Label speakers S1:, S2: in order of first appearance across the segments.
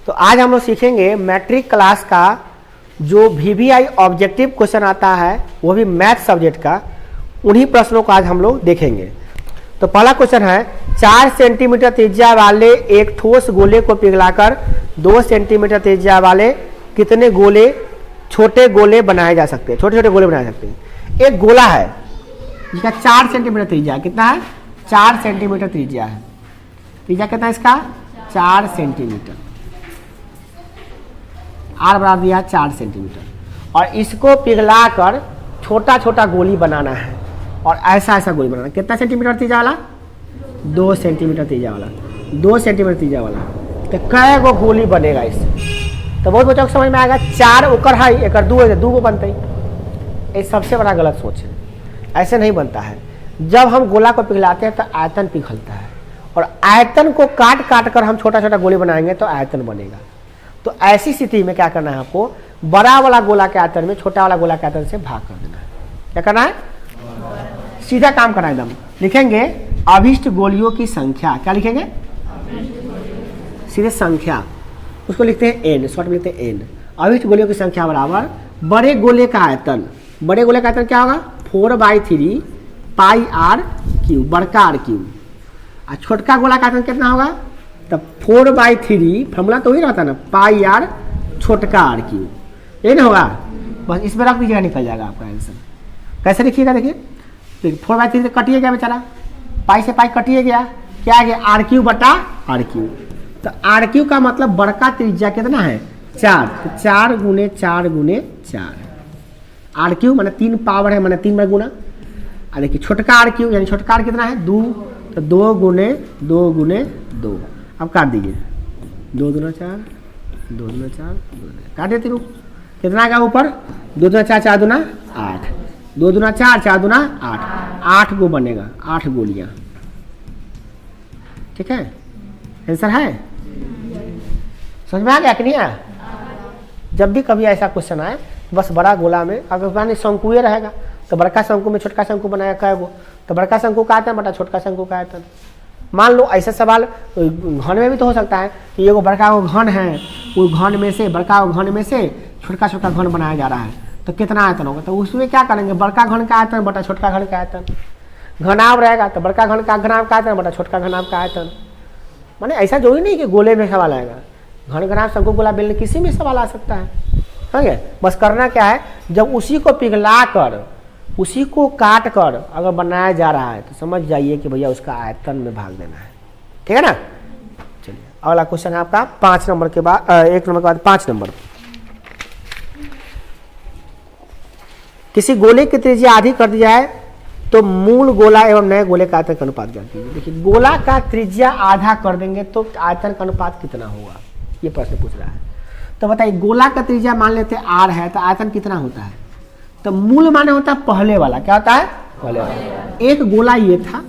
S1: तो आज हम लोग सीखेंगे मैट्रिक क्लास का जो वीवीआई ऑब्जेक्टिव क्वेश्चन आता है, वो भी मैथ सब्जेक्ट का, उन्हीं प्रश्नों को आज हम लोग देखेंगे। तो पहला क्वेश्चन है, 4 सेंटीमीटर त्रिज्या वाले एक ठोस गोले को पिघलाकर 2 सेंटीमीटर त्रिज्या वाले कितने गोले, छोटे गोले बनाए जा सकते हैं, छोटे छोटे गोले बनाए जा सकते हैं। एक गोला है जिसका 4 सेंटीमीटर त्रिज्या है। कितना है? 4 सेंटीमीटर त्रिज्या है। त्रिज्या कितना है इसका? 4 सेंटीमीटर। आर बना दिया 4 सेंटीमीटर। और इसको पिघलाकर छोटा छोटा गोली बनाना है, और ऐसा ऐसा गोली बनाना। कितना सेंटीमीटर त्रिज्या वाला? 2 सेंटीमीटर त्रिज्या वाला। 2 सेंटीमीटर त्रिज्या वाला तो कै गो गोली बनेगा इससे? तो बहुत बच्चों को समझ में आएगा, 4 ओकर है, एक 2 है, 2 गो बनते ही। ये सबसे बड़ा गलत सोच है, ऐसे नहीं बनता है। जब हम गोला को पिघलाते हैं तो आयतन पिघलता है, और आयतन को काट काट कर हम छोटा छोटा गोली बनाएंगे तो आयतन बनेगा। तो ऐसी स्थिति में क्या करना है आपको? बड़ा वाला गोला के आयतन में छोटा वाला गोला के आयतन से भाग कर देना है। क्या करना है? सीधा काम करना है एकदम। लिखेंगे अभिष्ट गोलियों की संख्या। क्या लिखेंगे? सीधे संख्या, उसको लिखते हैं एन, शॉर्ट में लिखते हैं एन। अभिष्ट गोलियों की संख्या बराबर बड़े गोले का आयतन। बड़े गोले का आयतन क्या होगा? 4/3 पाई आर क्यूब, बड़का आर क्यूब। और छोटका गोला का आयतन कितना होगा? तब 4/3, फॉर्मूला तो वही रहता है ना, पाई आर छोटका आर क्यूब। ये ना होगा, बस इसमें रख दीजिएगा, निकल जाएगा आपका आंसर। कैसे लिखिएगा? देखिए 4/3 से कटिए गया बेचारा, पाई से पाई कटिए गया, क्या आ गया? आर क्यूब बटा आर क्यूब। तो आर क्यूब का मतलब बड़का त्रिज्या कितना है? 4। तो 4 गुने 4 गुने 4 आर क्यूब, मैंने 3 पावर है, मैंने 3 में गुना। और देखिए छोटका आर क्यूब यानी छोटका आर कितना है? 2। तो 2 गुने 2 गुने 2। अब काट दीजिए, 2 दूना 4, 2 दूना 4, 2 काट देती हूँ। कितना आ गया ऊपर? 2 दूना 4, 4 दूना 8, 2 दूना 4, 4 दूना 8, 8 गो बनेगा, 8 गोलियां। ठीक है, आंसर है? समझ में आ गया कि नहीं आया? जब भी कभी ऐसा क्वेश्चन आए, बस बड़ा गोला में, अगर मान शंकुए रहेगा तो बड़का शंकु में छोटका शंकु बनाया कै गो, तो बड़का शंकु का आयतन बटा छोटका शंकु का आयतन। मान लो ऐसा सवाल घन में भी तो हो सकता है कि ये बड़का वो घन है, वो घन में से, बड़का घन में से छोटका छोटका घन बनाया जा रहा है, तो कितना आयतन होगा? तो उसमें क्या करेंगे? बड़का घन का आयतन बटा छोटका घन का आयतन। घनाव रहेगा तो बड़का घन का घनाव का आयतन बटा छोटका घनाव का आयतन। माने ऐसा जो ही नहीं कि गोले में सवाल आएगा, घन घनाव शंकु गोला बेलने किसी में सवाल आ सकता है। समझे? बस करना क्या है, जब उसी को पिघला कर, उसी को काट कर अगर बनाया जा रहा है तो समझ जाइए कि भैया उसका आयतन में भाग देना है। ठीक है ना? चलिए अगला क्वेश्चन है आपका 5 नंबर के बाद, 1 नंबर के बाद 5 नंबर। किसी गोले की त्रिज्या आधी कर दी जाए तो मूल गोला एवं नए गोले का आयतन का अनुपात ज्ञात कीजिए। देखिए गोला का त्रिज्या आधा कर देंगे तो आयतन का अनुपात कितना होगा, ये प्रश्न पूछ रहा है। तो बताइए, गोला का त्रिज्या मान लेते आर है तो आयतन कितना होता है? तो मूल माने होता है पहले वाला। क्या होता है? पहले वाला। एक गोला ये था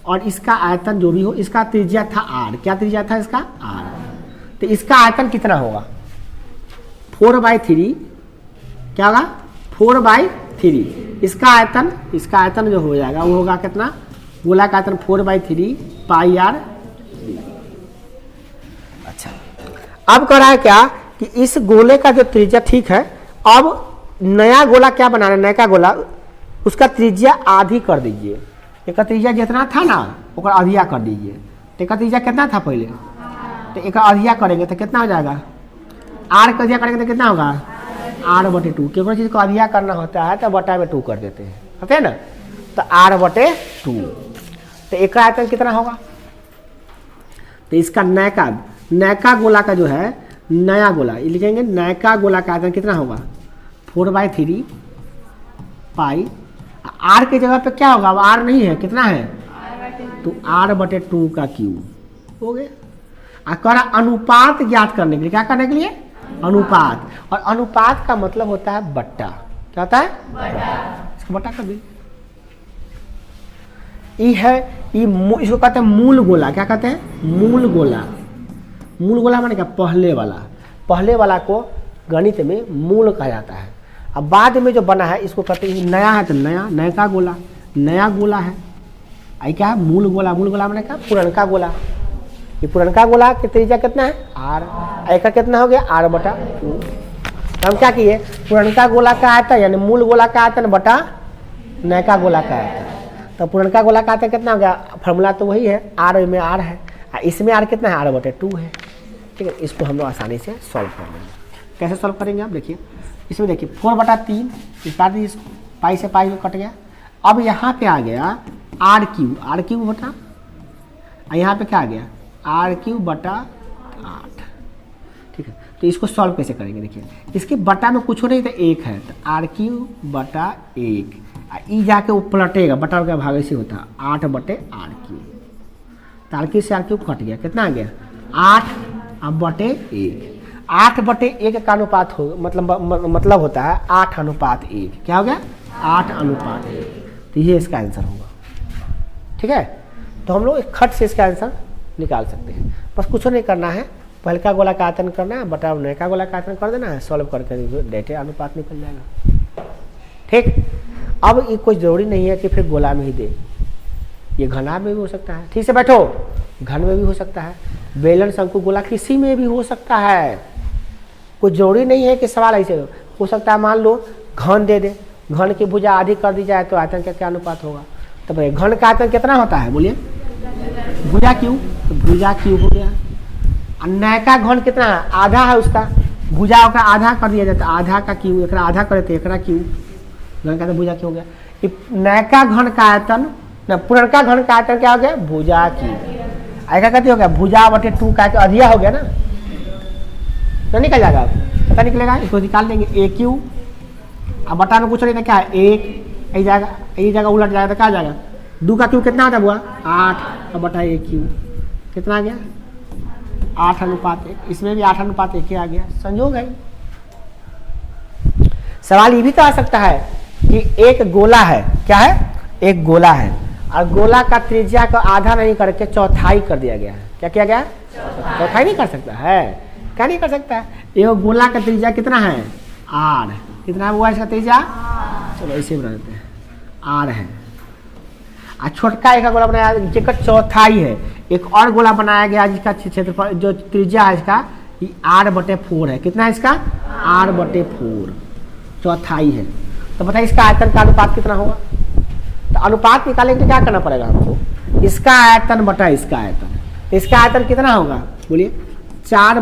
S1: और इसका आयतन जो भी हो, इसका त्रिज्या था आर। क्या त्रिज्या था इसका? आर। तो इसका आयतन कितना होगा? 4/3। क्या होगा? 4/3। इसका आयतन जो हो जाएगा वो होगा कितना? गोला का आयतन 4/3 पाई आर। अच्छा, अब कह रहा है क्या कि इस गोले का जो त्रिज्या, ठीक है, अब नया गोला क्या बनाना है? नया गोला, उसका त्रिज्या आधी कर दीजिए। एक त्रिज्या जितना था ना वो आधिया कर दीजिए। तो एक त्रिज्या कितना था पहले? तो एक आधिया करेंगे तो कितना हो जाएगा? आर का आधिया करेंगे तो कितना होगा? R/2। केवल चीज को आधिया करना होता है तो बटा में 2 कर देते हैं, होते है ना? तो R/2। तो एक का आयतन कितना होगा? तो इसका नैका गोला का जो है, नया गोला ये लिखेंगे, नैका गोला का आयतन कितना होगा? 4/3 पाई। आर की जगह पे क्या होगा? अब आर नहीं है, कितना है? तो R/2 का क्यूब हो गया। कर अनुपात ज्ञात करने के लिए, क्या करने के लिए? अनुपात। और अनुपात का मतलब होता है बट्टा। क्या होता है? बट्टा। इसको बट्टा कर दीजिए। ये है, इसको कहते हैं मूल गोला। क्या कहते हैं? मूल गोला। मूल गोला माने क्या? पहले वाला। पहले वाला को गणित में मूल कहा जाता है। अब बाद में जो बना है इसको कहते हैं नया है, तो नया गोला, नया गोला है। आई क्या है? मूल गोला। मूल गोला माने क्या? पुरनका गोला। ये पुरनका गोला की त्रिज्या कितना है आर, एक का कितना हो गया आर बटा टू। हम क्या किए पुरनका गोला का आयतन यानी मूल गोला का आयतन बटा नयका गोला का आयतन। तो पुरनका गोला का आयतन कितना हो गया, फॉर्मूला तो वही है, आर में आर है, इसमें आर कितना है आर बटे टू है। ठीक है, इसको हम लोग आसानी से सॉल्व कर लेंगे। कैसे सॉल्व करेंगे आप देखिए, इसमें देखिए 4/3 काट दीजिए, इसको पाई से पाई में कट गया। अब यहाँ पे आ गया आर क्यू बटा, यहाँ पे क्या आ गया आर क्यू बटा 8। ठीक है, तो इसको सॉल्व कैसे करेंगे देखिए, इसके बटा में कुछ नहीं तो एक है, तो आर क्यू बटा 1 ई जाके वो पलटेगा, बटा का भाग ऐसे होता है 8/r3। तो आर क्यू से आर क्यू कट गया, कितना आ गया 8/1। 8/1 का अनुपात हो मतलब होता है 8:1। क्या हो गया 8:1। तो ये इसका आंसर होगा। ठीक है, तो हम लोग एक खट से इसका आंसर निकाल सकते हैं। बस कुछ नहीं करना है, पहलका गोला का आयतन करना है बटा नयका गोला का आयतन कर देना है, सॉल्व करके डेटे अनुपात निकल जाएगा। ठीक, अब ये कोई जरूरी नहीं है कि फिर गोला में ही दे, ये घना में भी हो सकता है। ठीक से बैठो, घन में भी हो सकता है, बेलन शंकु गोला किसी में भी हो सकता है। कोई जरूरी नहीं है कि सवाल ऐसे हो सकता है। मान लो घन दे दे, घन की भुजा आधी कर दी जाए तो आयतन का क्या अनुपात होगा। तो भाई घन का आयतन कितना होता है बोलिए, भुजा क्यू, तो भुजा क्यू हो गया। नयका घन कितना है आधा है, उसका भुजा का आधा कर दिया जाता है, आधा का क्यू, एक आधा कर देते एक क्यू, घन का भुजा क्यू हो गया। नयका घन का आयतन न पुरनका घन का आयतन क्या हो गया भुजा क्यू, ऐसा कहते हो गया भुजा बटे 2 का अधिया हो गया ना, तो निकल जाएगा, पता निकलेगा, इसको निकाल देंगे ए क्यू। अब बटा में कुछ नहीं था क्या है 1, यही जगह उलट जाएगा तो क्या जाएगा 2 का क्यू कितना आता हुआ 8 बटा ए क्यू, कितना आ गया 8:1। इसमें भी 8:1 आ गया, संयोग है। सवाल ये भी तो आ सकता है कि एक गोला है, क्या है एक गोला है और गोला का त्रिज्या को आधा नहीं करके चौथाई कर दिया गया है। क्या किया गया चौथाई नहीं कर सकता है, क्या नहीं कर सकता है। ये गोला का त्रिज्या कितना है आर, कितना हुआ इसका त्रिज्या, चलो इसे बना देते हैं आर है। और छोटका एक गोला बनाया जिसका चौथाई है, एक और गोला बनाया गया जिसका क्षेत्रफल जो त्रिज्या है इसका r/4 है। कितना है इसका r/4, चौथाई है। तो बताइए इसका आयतन का अनुपात कितना होगा। तो अनुपात निकालने के लिए क्या करना पड़ेगा हमको, इसका आयतन बटा इसका आयतन। इसका आयतन कितना होगा बोलिए 4/,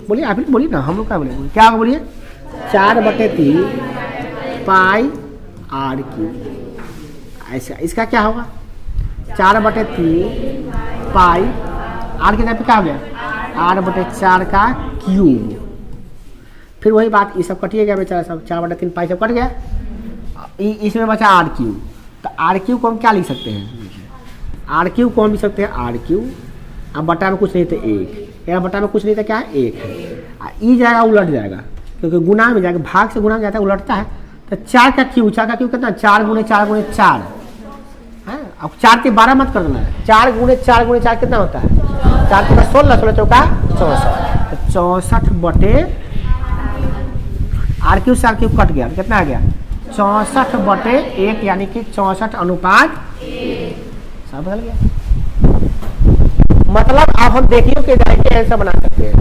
S1: बोलिए आप बोलिए ना, हम लोग क्या बोले क्या होगा बोलिए 4/3 पाई r3। ऐसा इसका क्या होगा 4/3 पाई आर के पे क्या हो गया r/4 का क्यूब। फिर वही बात ये सब कटिए गया बेचारा, सब 4/3 पाई सब कट गया, इसमें बचा r3। तो r3 को हम क्या लिख सकते हैं, r3 को हम लिख सकते हैं r3। अब बटा में कुछ नहीं था 1, या बटा में कुछ नहीं था क्या 1 है, ई जाएगा उलट जाएगा क्योंकि गुना में जाएगा, भाग से गुना में जाता है उलटता है। तो 4 का क्यू कितना 4 × 4 × 4 है। अब 4 के 12 मत कर देना है, 4 × 4 × 4 कितना होता है 4 के 16, 16 चौका 64। 64 r3 से r3 कट गया, कितना आ गया 64/1 यानी कि 64:1। सब बदल गया। मतलब अब हम देखिए कि डायरेक्ट आंसर बना सकते हैं,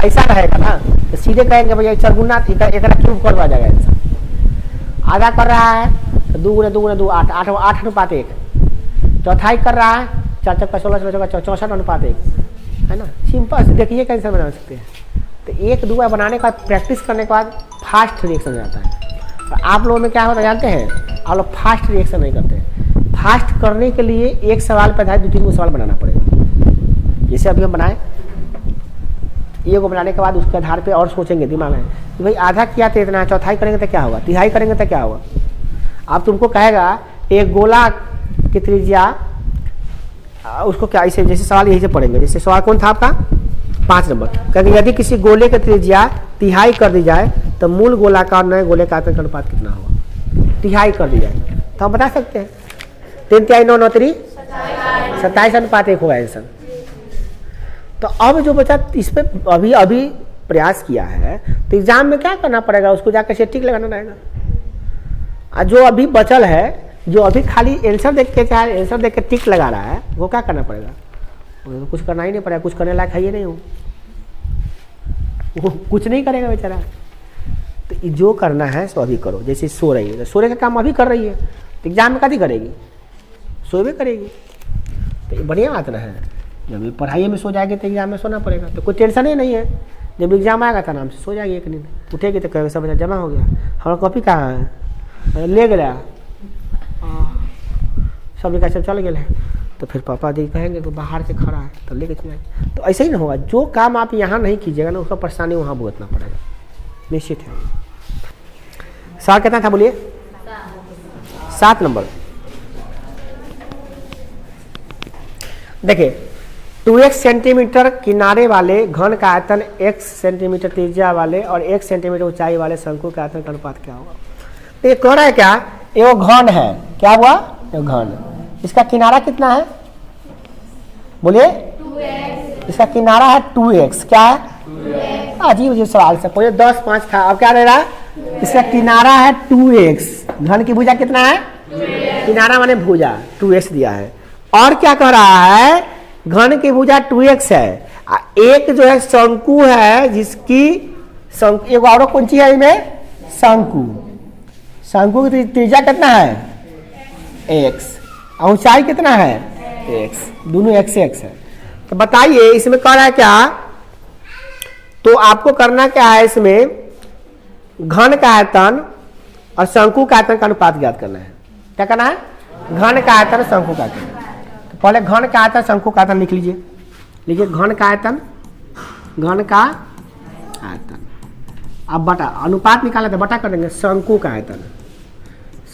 S1: ऐसा रहेगा ना तो सीधे कहेंगे भैया 4 गुना एक क्यूब करवा जाएगा आंसर। आधा कर रहा है तो 2 × 2 × 2 8, 8:1। चौथाई कर रहा है 4 × 16 64:1 है ना। सिंपल से देखिए कैसे बना सकते हैं। तो 1 2 बनाने के बाद प्रैक्टिस करने के बाद फास्ट रिएक्शन जाता है। और आप लोगों में क्या होता है जानते हैं, आप लोग फास्ट रिएक्शन नहीं करते हैं। फास्ट करने के लिए एक सवाल पर आधारित 2-3 सवाल बनाना पड़ेगा। जैसे अभी हम बनाए, ये को बनाने के बाद उसके आधार पे और सोचेंगे दिमाग में कि भाई आधा किया तो इतना, चौथाई करेंगे तो क्या होगा, तिहाई करेंगे तो क्या होगा। आप तुमको कहेगा एक गोला की त्रिज्या, उसको क्या ऐसे जैसे सवाल यही से पढ़ेंगे। जैसे सवाल कौन था आपका 5 नंबर, क्योंकि यदि किसी गोले की त्रिज्या तिहाई कर दी जाए तो मूल गोला का और नए गोले का आयतन का अनुपात कितना होगा, तिहाई कर दी जाए तो हम बता सकते हैं 3 तिहाई 9 9 3 27:1 होगा आंसर। तो अब जो बचा इस पर अभी प्रयास किया है तो एग्जाम में क्या करना पड़ेगा, उसको जाकर से टिक लगाना रहेगा। और जो अभी बचल है, जो अभी खाली आंसर देख के चाहे आंसर देख के टिक लगा रहा है, वो क्या करना पड़ेगा, तो कुछ करना ही नहीं पड़ेगा, कुछ करने लायक है ही नहीं हूँ, वो कुछ नहीं करेगा बेचारा। तो जो करना है सो अभी करो। जैसे सो रही है तो सोने का काम अभी कर रही है, तो एग्जाम में कभी करेगी, सोए करेगी। तो ये बढ़िया बात ना है, जब पढ़ाई में सो जाएगी तो एग्जाम में सोना पड़ेगा, तो कोई टेंशन ही नहीं है। जब एग्जाम आएगा तो आराम से सो जाएगी, एक नींद उठेगी तो कहेगा सब बच्चा जमा हो गया, हमारा कॉपी कहाँ है, ले गया, सब लिखा सब चल गया। तो फिर पापा दी कहेंगे तो बाहर से खड़ा है तो लेके चलाएंगे। तो ऐसे ही ना होगा, जो काम आप यहाँ नहीं कीजिएगा ना उसका परेशानी वहाँ भुगतना पड़ेगा, निश्चित है। सवाल कितना था बोलिए? 7 नंबर। देखिए 2x सेंटीमीटर किनारे वाले घन का आयतन x सेंटीमीटर त्रिज्या वाले और 1 सेंटीमीटर ऊंचाई वाले शंकु का आयतन का अनुपात क्या होगा? तो ये कह रहा है क्या, ये घन है, क्या हुआ, ये घन। इसका किनारा कितना है बोलिए? 2x। इसका किनारा है 2x, क्या है? 2x। अजीब अजीब सवाल से कोई 10-5 था, अब क्या रह रहा है? इसका किनारा है 2x, घन की भुजा कितना है? 2x। किनारा माने भुजा 2x दिया है, और क्या कह रहा है, घन की भुजा 2x है, एक जो है शंकु है जिसकी एक और कौन सी है इनमें, शंकु। शंकु की त्रिज्या कितना है? x, ऊंचाई कितना है? x, दोनों x है। तो बताइए इसमें कह रहा है क्या, तो आपको करना क्या है, इसमें घन का आयतन और शंकु का आयतन का अनुपात ज्ञात करना है। क्या करना है? घन का आयतन शंकु का आयतन। तो पहले घन का आयतन शंकु का आयतन लिख लीजिए, लिखिए घन का आयतन, घन का आयतन। अब बटा अनुपात निकाले तो बटा कर देंगे शंकु का आयतन,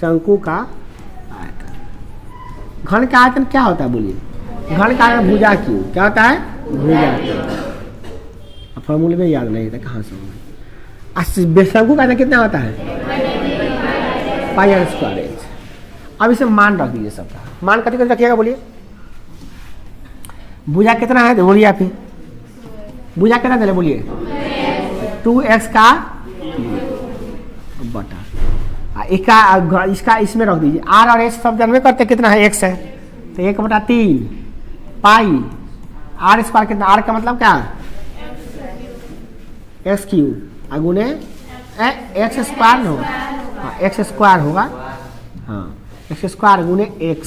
S1: शंकु का आयतन। घन का आयतन क्या होता है बोलिए? घन का आयतन भुजा क्यू, क्या होता है? भुजा क्यू। अब फॉर्मूले में याद नहीं था, कहाँ से होगा। शंकु का आयतन कितना होता है? πr²। अब इसे मान रख दीजिए सबका, मान कति कति रखिएगा बोलिए? भुजा कितना है बोलिए आप ही, भुजा कितना दे बोलिए? 2x का बटा इसका इसमें रख दीजिए। r और s सब जानवे करते कितना है? x है, तो 1/3 पाई r² कितना, r का मतलब क्या? x³ गुने x² होगा, हाँ x² होगा, हाँ x² गुने x।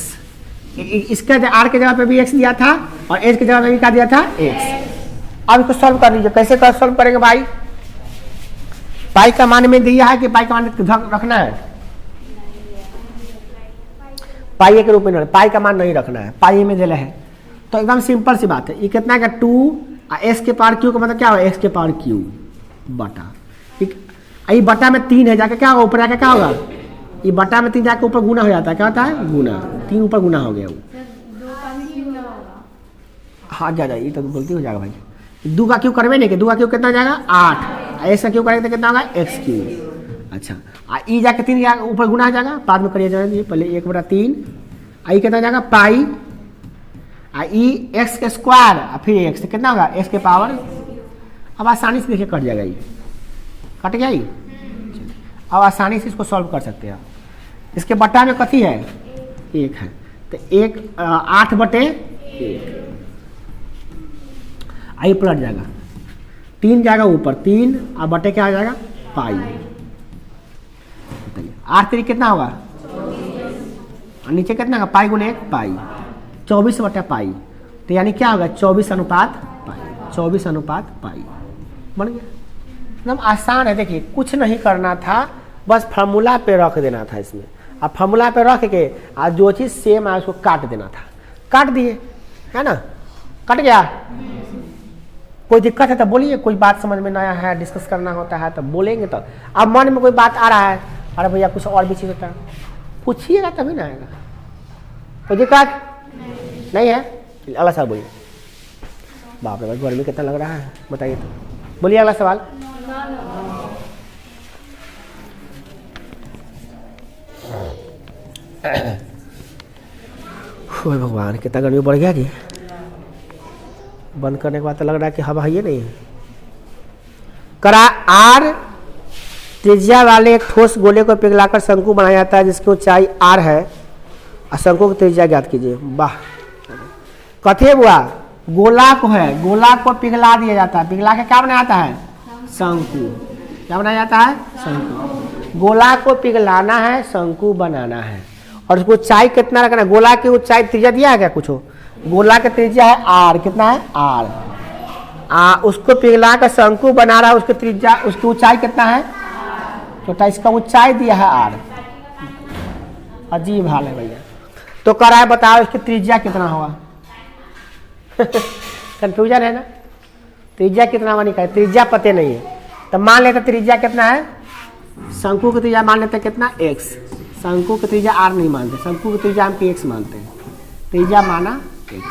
S1: इसके r के जगह पे भी x दिया था और h के जगह पे भी क्या दिया था? x। अब इसको सॉल्व कर लीजिए, कैसे कर सॉल्व करेंगे भाई? पाई का मान में दिया है कि पाई का मान रखना है? पाई के रूप में नहीं, पाई का मान नहीं रखना है, पाई में दिया है। तो एकदम सिंपल सी बात है, ये कितना है? 2 s के पावर q का मतलब क्या होगा? x के पावर q बटा, ये बटा में 3 है, जाके क्या होगा ऊपर, जाके क्या होगा? ये बटा में 3 जाके ऊपर गुना हो जाता है, क्या होता है? गुना। 3 ऊपर गुना हो गया वो, हाँ जा ये तो गलती हो जाएगा भाई। 2 का क्यों करवे नहीं कि 2 का क्यों कितना हो जाएगा? 8। ऐसा का क्यों करेंगे तो कितना होगा? x³। अच्छा ई जाके 3 ऊपर गुना हो जाएगा, बाद में करिए जाएगा, पहले 1/3 आई कितना हो जाएगा? पाई ई x² फिर x कितना होगा? x के पावर। अब आसानी से देखिए कट जाएगा, ये कट गया ही। अब आसानी से इसको सॉल्व कर सकते हैं। इसके बटा में कथी है? 1 है, तो 8/1 आई पलट जाएगा, 3 जाएगा ऊपर 3 और बटे क्या आ जाएगा? पाई। बताइए 8 कितना होगा? और नीचे कितना होगा? पाई गुने 1 पाई, 24/पाई। तो यानी क्या होगा? 24/पाई, 24/पाई बन गया। एकदम आसान है, देखिए कुछ नहीं करना था, बस फार्मूला पे रख देना था इसमें। अब फार्मूला पे रख के आज जो चीज़ सेम है उसको काट देना था, काट दिए, है ना? कट गया। कोई दिक्कत है तो बोलिए, कोई बात समझ में नया है, डिस्कस करना होता है तो बोलेंगे। तो अब मन में कोई बात आ रहा है, अरे भैया कुछ और भी चीज़ होता है, पूछिएगा तभी ना आएगा। कोई दिक्कत नहीं है? अगला सवाल बोलिए। बाप रे भाई गर्मी कितना लग रहा है बताइए तो, बोलिए अगला सवाल। भगवान कितना गर्मी बढ़ गया जी, बंद करने के बाद तो लग रहा है कि हवा है नहीं है। करा आर त्रिज्या वाले एक ठोस गोले को पिघलाकर शंकु बनाया जाता है जिसकी ऊंचाई r है और शंकु की त्रिज्या ज्ञात कीजिए। वाह कथे हुआ गोला को है, गोला को पिघला दिया जाता है, पिघला के क्या बनाया जाता है? शंकु। क्या बनाया जाता है? शंकु। गोला को पिघलाना है, शंकु बनाना है। और उसको ऊंचाई कितना रखना है? गोला की ऊंचाई त्रिज्या दिया है क्या कुछ? गोला की त्रिज्या है आर, कितना है? आर। उसको पिघला कर शंकु बना रहा है, उसकी त्रिज्या, उसकी ऊंचाई कितना है? छोटा। इसका ऊंचाई दिया है आर। अजीब हाल है भैया। तो कह रहा है बताओ इसकी त्रिज्या कितना होगा? कंफ्यूजन है ना? त्रिज्या कितना होगा निकाल, त्रिज्या पते नहीं है। तो मान लेते त्रिज्या कितना है? शंकु की त्रिज्या मान लेते कितना? x। शंकु की त्रिज्या r नहीं मानते, शंकु की त्रिज्या हम x मानते हैं। त्रिज्या माना x।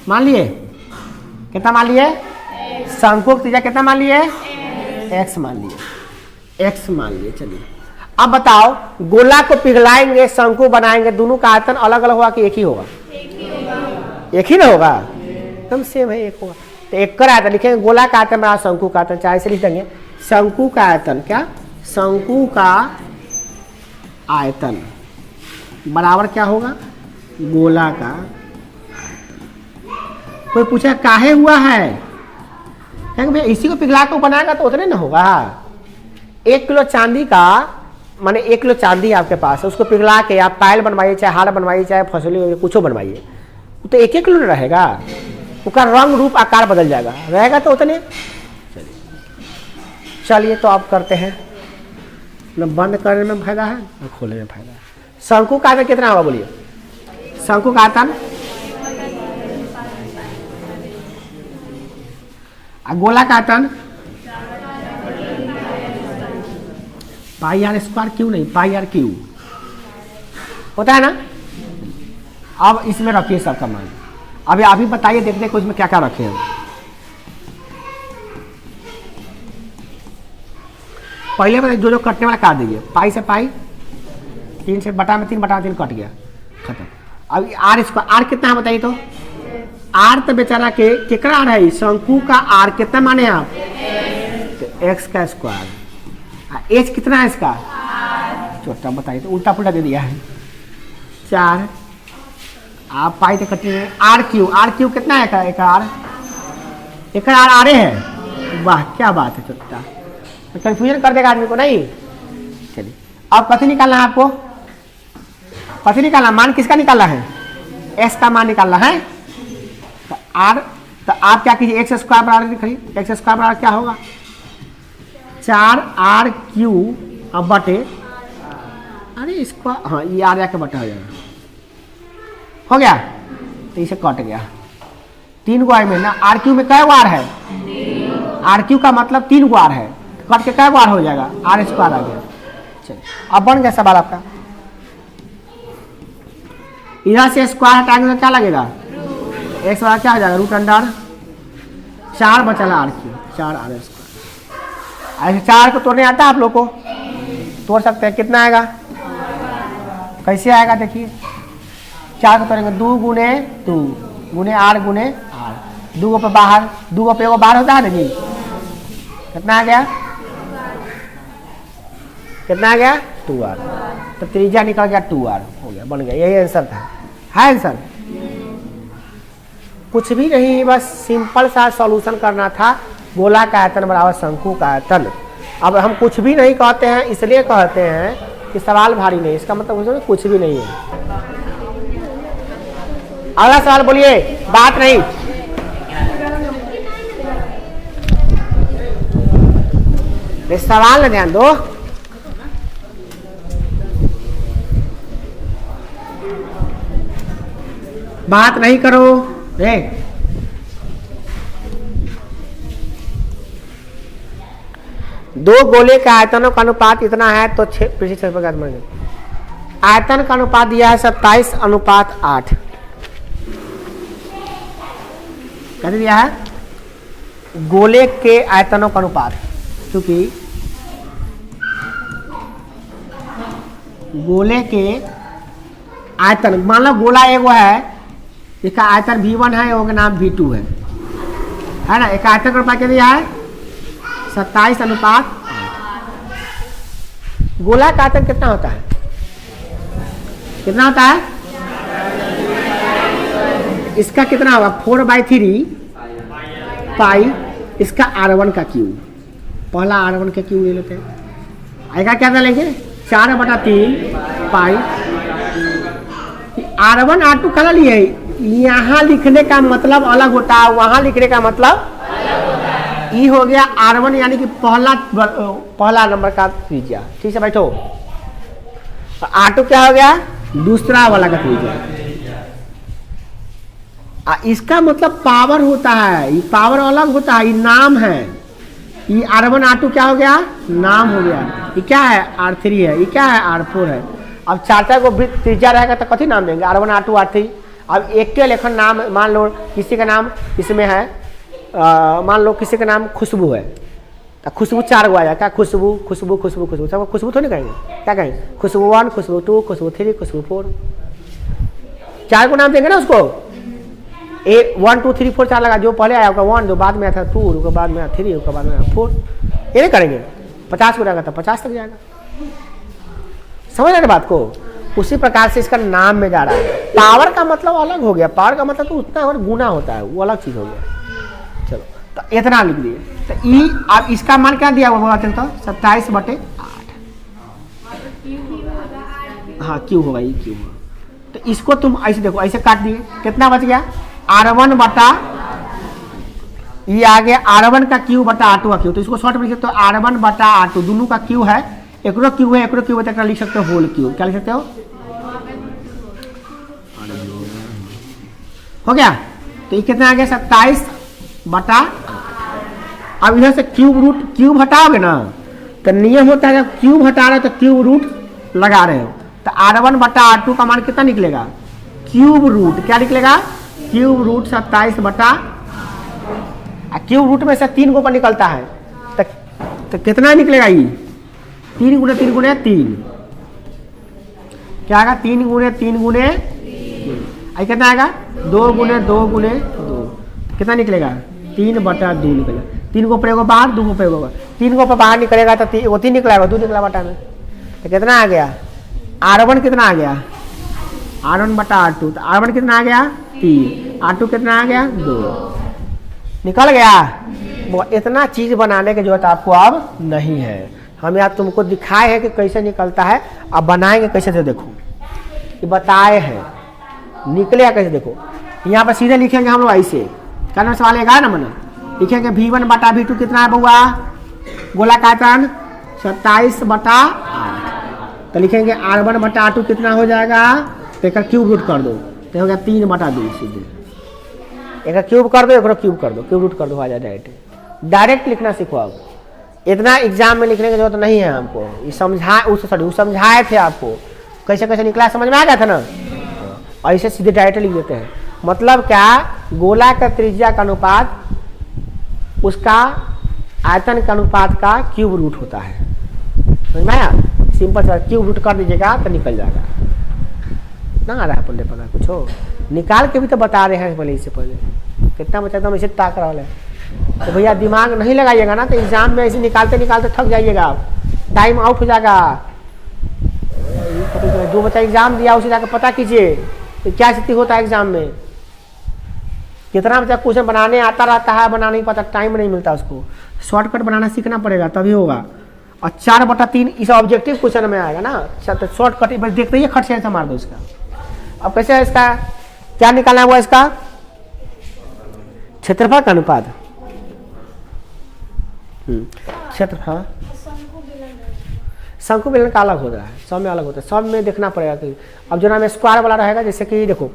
S1: मान लिए कितना? मान लिए शंकु की त्रिज्या कितना मान लिए? x मान लिए, x मान लिए। चलिए अब बताओ गोला को पिघलाएंगे, शंकु बनाएंगे, दोनों का आयतन अलग अलग होगा कि एक ही होगा? एक ही ना होगा, एकदम सेम है, एक होगा। तो एक कर आयतन लिखेंगे, गोला का आयतन बराबर शंकु का आयतन, चाहे से लिख देंगे शंकु का आयतन। क्या? शंकु का आयतन बराबर क्या होगा? गोला का आयतन। कोई पूछा काहे हुआ है? कहेंगे भैया इसी को पिघला कर बनाएगा तो उतने ना होगा। 1 किलो चांदी का माने 1 किलो चांदी आपके पास है, उसको पिघला के आप पायल बनवाइए, चाहे हार बनवाइए, चाहे फसली कुछ बनवाइए, तो 1 किलो नहीं रहेगा, उसका रंग रूप आकार बदल जाएगा, रहेगा तो उतने। चलिए तो आप करते हैं, न बंद करने में फायदा है न खोलने में फायदा है। शंकु का आयतन कितना होगा बोलिए? शंकु का आयतन गोला का आयतन पाई आर स्क्वायर, क्यों नहीं पाई आर क्यू होता है ना। अब इसमें रखिए सबका मान। अभी आप ही बताइए, देखते हैं इसमें क्या क्या रखे हैं। पहले बताइए जो जो कटने वाला काट दीजिए, पाई से पाई, 3 से बटा में 3, बटा में 3 कट गया, खत्म। अब आर स्क्वायर, आर कितना है बताइए तो? आर तो बेचारा के कितना आर है? शंकु का आर कितना माने आप? तो एक्स का स्क्वायर। एच कितना है इसका? छोटा बताइए तो, उल्टा पुल्टा दे दिया है। 4 आप पाई तो कटिए। आर क्यू कितना है? एक आर, एक आर आरे है। वाह क्या बात है, छोटा तो कंफ्यूजन कर देगा आदमी को नहीं। चलिए अब कथी निकालना है आपको? कथी निकालना? मान किसका निकालना है? एस का मान निकालना है। तो आर, तो आप क्या कीजिए, एक्स स्क्वायर बराबर लिखिए। एक्स स्क्वायर बराबर क्या होगा? 4 RQ अब बटे, अरे इसको हाँ ये आर जाके बटा हो जाएगा, हो गया। तो इसे कट गया, 3 गो आर में ना, RQ में कै गो आर है? RQ का मतलब 3 गो आर है, कट के कै गो आर हो जाएगा? आर स्क्वायर आ गया। चलिए अब बन गया सवाल आपका। इधर से स्क्वायर हटाएंगे तो क्या लगेगा? एक्स वाला क्या हो जाएगा? रूट अंडर 4 बचा RQ, 4 आर स्क्वायर। ऐसे 4 को तोड़ने आता है आप लोग को? तोड़ सकते हैं, कितना आएगा? कैसे आएगा देखिए, 4 को तोड़ेंगे, 2 गुने 2 गुने आर गुने आर, 2 पे बाहर, 2 पे एगो बाहर होता है ना जी, कितना आ गया? कितना आ गया? 2R। तो त्रिज्या निकल गया 2R, हो गया, बन गया। यही आंसर था, है आंसर? कुछ भी नहीं, बस सिंपल सा सॉल्यूशन करना था। गोला का आयतन बराबर शंकु का आयतन। अब हम कुछ भी नहीं कहते हैं, इसलिए कहते हैं कि सवाल भारी नहीं, इसका मतलब कुछ भी नहीं है। अगला सवाल बोलिए, बात नहीं। सवाल में ध्यान दो। बात नहीं करो। दो गोले के आयतनों का अनुपात इतना है तो आयतन का अनुपात दिया है 27:8। कैसे दिया है? गोले के आयतनों का अनुपात, क्योंकि गोले के आयतन, मान लो गोला एगो है, इसका आयतन V1 है, एगो का नाम V2 है ना। एक आयतन का अनुपात क्या दिया है? 27:8। गोला का आयतन कितना होता है? कितना होता है? इसका कितना होगा 4/3 पाई इसका R1 का क्यूब। पहला R1 का क्यूब ले लेते हैं। आएगा क्या डालेंगे 4/3 पाई। R1 R2 कल लिए यहाँ लिखने का मतलब अलग होता है, वहां लिखने का मतलब ई हो गया R1 यानी कि पहला नंबर का त्रिज्या। ठीक है बैठो। R2 क्या हो गया दूसरा वाला का त्रिज्या। इसका मतलब पावर होता है, ये पावर अलग होता है, ये नाम है। ये R1 R2 क्या हो गया नाम हो गया। ये क्या है R3 है, ये क्या है R4 है। अब चार को त्रिज्या रहेगा तो कथी नाम देंगे R1 R2 R3। अब एक के लेखन नाम मान लो किसी का नाम इसमें है मान लो किसी का नाम खुशबू है तो खुशबू 4 गो आया क्या खुशबू खुशबू खुशबू खुशबू सब खुशबू थोड़ी कहेंगे, क्या कहेंगे खुशबू 1 खुशबू 2 खुशबू 3 खुशबू 4। 4 को नाम देंगे ना उसको 1 2 3 4 4 लगा। जो पहले आया होगा 1, जो बाद में आया था 2, उसके बाद में 3, उसके बाद में 4। ये नहीं करेंगे 50 को रहेगा तो 50 तक जाएगा। समझ रहे बात को। उसी प्रकार से इसका नाम में जा रहा है। पावर का मतलब अलग हो गया, पावर का मतलब तो उतना और गुना होता है, वो अलग चीज हो गया। चलो तो इतना लिख दिए। तो ई अब इसका मान क्या दिया हुआ तो 27/8। हाँ क्यों होगा ये क्यों होगा। तो इसको तुम ऐसे देखो ऐसे काट दिए कितना बच गया R1 बटा ये आ गया R1 का क्यू बटा R2 का क्यू। तो इसको शॉर्ट में लिख सकते हो R1 बटा R2 दोनों का क्यू है। एकरो क्यू है एकरो क्यू है लिख सकते हो होल क्यू। क्या लिख सकते हो हो गया। तो ये कितना आ गया 27/8। अब इधर से क्यूब हटाओगे ना तो नियम होता है जब क्यूब हटा रहे हो तो क्यूब रूट लगा रहे हो। तो R1 बटा R2 का मान कितना निकलेगा क्यूब रूट। क्या निकलेगा क्यूब रूट 27/8। क्यूब रूट में से 3 को निकलता है तो कितना निकलेगा ये 3 × 3 × 3 क्या आएगा 3 × 3 × कितना आएगा 2 × 2 × 2 कितना निकलेगा 3/2 निकलेगा। 3 को प्रयोग बाहर 2 को प्रयोग होगा 3 को बाहर निकलेगा तो 3 निकलेगा 2 निकला बटा में। तो कितना आ गया R1 कितना आ गया R1 बटा R2। तो R1 कितना आ गया 3 R2 कितना आ गया 2 निकल गया। वो इतना चीज बनाने की जरूरत आपको अब नहीं है। हम यहाँ तुमको दिखाए हैं कि कैसे निकलता है, अब बनाएंगे कैसे से देखो। ये बताए हैं निकलेगा कैसे देखो। यहाँ पर सीधे लिखेंगे हम लोग ऐसे क्या नाम सवाल 11 नंबर लिखेंगे V1 बटा V2 कितना है बउआ गोलाकायतन 27/8। तो लिखेंगे R1 बटा R2 कितना हो जाएगा तो एक क्यूब रूट कर दो तो हो गया 3/2 सीधे। एक क्यूब कर दो एक क्यूब कर दो क्यूब रूट कर दो आ जाए डायरेक्ट लिखना सीखो। अब इतना एग्जाम में लिखने की जरूरत नहीं है हमको। ये समझाए थे आपको कैसे कैसे निकला समझ में आ गया था ना। ऐसे सीधे डायरेक्ट लिख देते हैं। मतलब क्या गोला का त्रिज्या का अनुपात उसका आयतन के अनुपात का क्यूब रूट होता है। समझ में आया। सिंपल सा क्यूब रूट कर दीजिएगा तो निकल जाएगा। ना आ रहा है पहले पता कुछ हो निकाल के भी तो बता रहे हैं पहले। इससे पहले कितना बचा था इसे ताक रहा है। तो भैया दिमाग नहीं लगाइएगा ना तो एग्जाम में ऐसे निकालते निकालते थक जाइएगा आप, टाइम आउट हो जाएगा। जो बच्चा एग्जाम दिया उसे जाकर पता कीजिए तो क्या स्थिति होता है एग्जाम में। कितना बच्चा क्वेश्चन बनाने आता रहता है बना नहीं पाता, टाइम नहीं मिलता उसको। शॉर्टकट बनाना सीखना पड़ेगा तभी होगा। और 4/3 इस ऑब्जेक्टिव क्वेश्चन में आएगा ना। तो शॉर्टकट देखते ही खट से मार दो इसका। अब कैसे है इसका क्या निकालना हुआ इसका क्षेत्रफल का अनुपात क्षेत्र। हाँ शंकु बेलन का अलग हो रहा है, सब में अलग होता है, सब में देखना पड़ेगा। कि अब जो नाम स्क्वायर वाला रहेगा जैसे कि देखो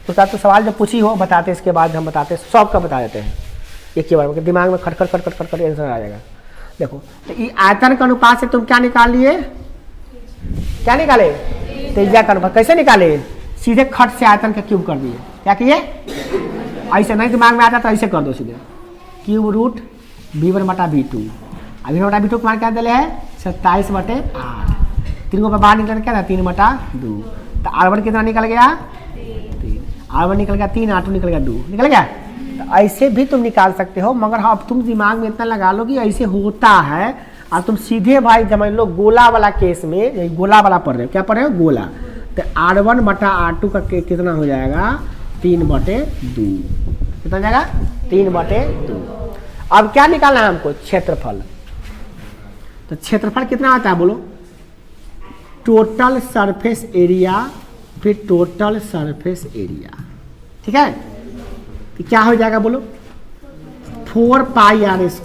S1: तो सवाल जब पूछी हो बताते इसके बाद हम बताते सब का बता देते हैं एक ही बार दिमाग में खटखट खटखट खटखट आंसर आ जाएगा। देखो तो ये आयतन के अनुपात से तुम क्या निकाल लिए क्या निकाले त्रिज्या का अनुपात। कैसे निकाले सीधे खट से आयतन का क्यूब कर दिए। क्या किए ऐसे नहीं दिमाग में आता तो ऐसे कर दो सीधे क्यूब रूट V1 बटा V2। V1 बटा V2 मान क्या दिले है 27/8। 3 को बाहर निकल क्या था 3/2। तो R1 कितना निकल गया 3 R1 निकल गया 3 R2 निकल गया 2 निकल गया। तो ऐसे भी तुम निकाल सकते हो मगर हाँ अब तुम दिमाग में इतना लगा लो कि ऐसे होता है। और तुम सीधे भाई समझ लो गोला वाला केस में गोला वाला पढ़ रहे हो क्या पढ़ रहे हो गोला। तो R1 बटा R2 का कितना हो जाएगा 3/2 कितना जाएगा 3/2। अब क्या निकालना है हमको क्षेत्रफल। तो क्षेत्रफल कितना आता है बोलो, टोटल सरफेस एरिया फिर टोटल सरफेस एरिया, ठीक है। तो क्या हो जाएगा बोलो 4πr²।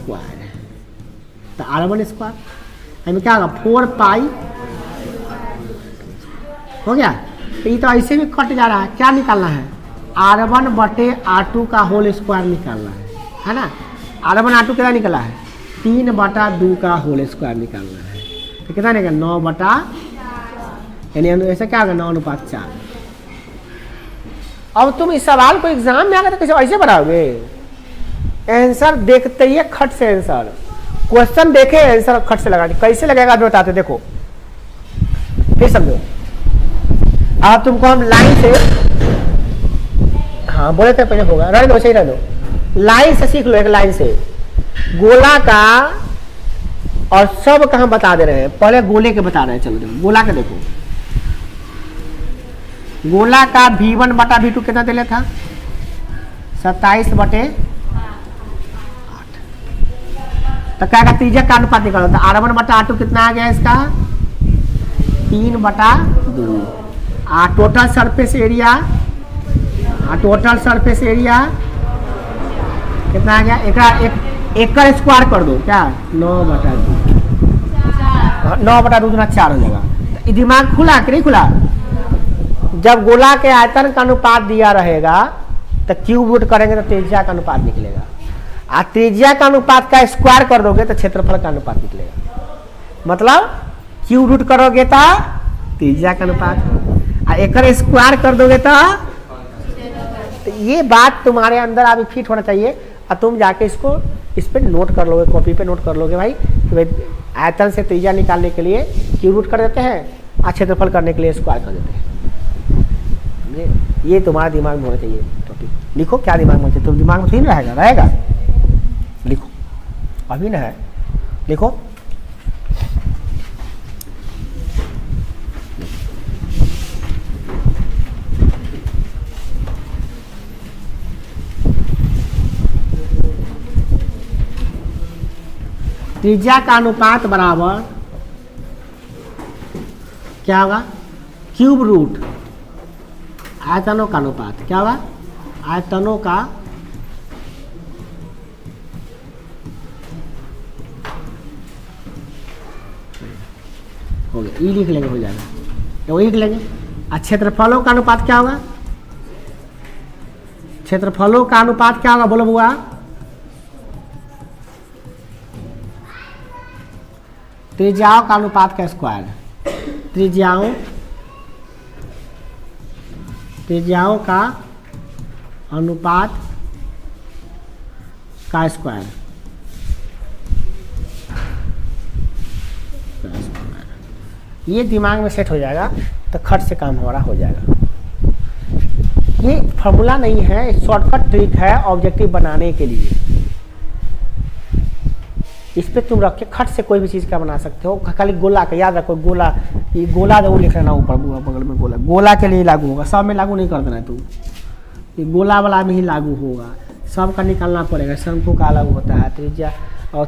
S1: तो r1² हमें क्या होगा 4π हो गया। तो ये तो ऐसे भी कट जा रहा है, क्या निकालना है r1/r2 का होल स्क्वायर निकालना है ना। r1r2 कितना निकला है 3/2 का होल स्क्वायर निकालना है। तो कितना निकला 9 यानी ऐसा क्या होगा 9:4। अब तुम इस सवाल को एग्जाम में आकर तो कैसे ऐसे बनाओगे, आंसर देखते ही खट से आंसर, क्वेश्चन देखे आंसर खट से लगा, कैसे लगेगा बताते देखो फिर समझो। अब तुमको हम लाइन से, हाँ बोले थे पहले होगा, रहने दो सही रहने दो, लाइन से सीख लो। एक लाइन से गोला का और सब का हम बता दे रहे हैं, पहले गोले के बता रहे हैं। चलो देखो गोला के देखो, गोला का V1/V2 कितना दे था 27/8। तो क्या त्रिज्या का अनुपात निकालो, तो r1/r2 कितना आ गया इसका 3/2। Total surface area, total surface area कितना आ गया, एकड़ स्क्वायर कर दो क्या 9/2, 9/2 गुना 4 हो जाएगा। दिमाग खुला कि नहीं खुला। जब गोला के आयतन का अनुपात दिया रहेगा तो क्यूब रूट करेंगे तो त्रिज्या का अनुपात निकलेगा, और त्रिज्या का अनुपात का स्क्वायर कर दोगे तो क्षेत्रफल का अनुपात निकलेगा। मतलब क्यूब रूट करोगे तो त्रिज्या का अनुपात, और एकड़ स्क्वायर कर दोगे तो ये बात तुम्हारे अंदर अभी फिट होना चाहिए। और तुम जाके इसको इस पे नोट कर लोगे, कॉपी पे नोट कर लोगे भाई कि भाई आयतन से त्रिज्या निकालने के लिए क्यूब रूट कर देते हैं और क्षेत्रफल करने के लिए स्क्वायर कर देते हैं। ये तुम्हारा दिमाग में होना चाहिए टॉपिक। लिखो क्या दिमाग में चाहिए, तुम दिमाग में थोड़ी रहेगा, लिखो अभी ना है, लिखो त्रिज्या का अनुपात बराबर क्या होगा क्यूब रूट आयतनों का अनुपात, क्या होगा आयतनों का हो गया, ई लिख लेंगे हो जाएगा, तो वही लिख लेंगे। और क्षेत्रफलों का अनुपात क्या होगा, क्षेत्रफलों का अनुपात क्या होगा बोलो बुआ, त्रिज्याओं का अनुपात का स्क्वायर, त्रिज्याओं का अनुपात का स्क्वायर, ये दिमाग में सेट हो जाएगा तो खट से काम हमारा हो जाएगा। ये फॉर्मूला नहीं है, शॉर्टकट ट्रिक है ऑब्जेक्टिव बनाने के लिए। इस पे तुम रख के खट से कोई भी चीज़ का बना सकते हो। खाली गोला का याद रखो, गोला ये गोला जरूर लिख लेना ऊपर बगल में, गोला के लिए लागू होगा, सब में लागू नहीं कर देना तू, ये गोला वाला में ही लागू होगा। सब का निकालना पड़ेगा, शंकु का अलग होता है, त्रिज्या और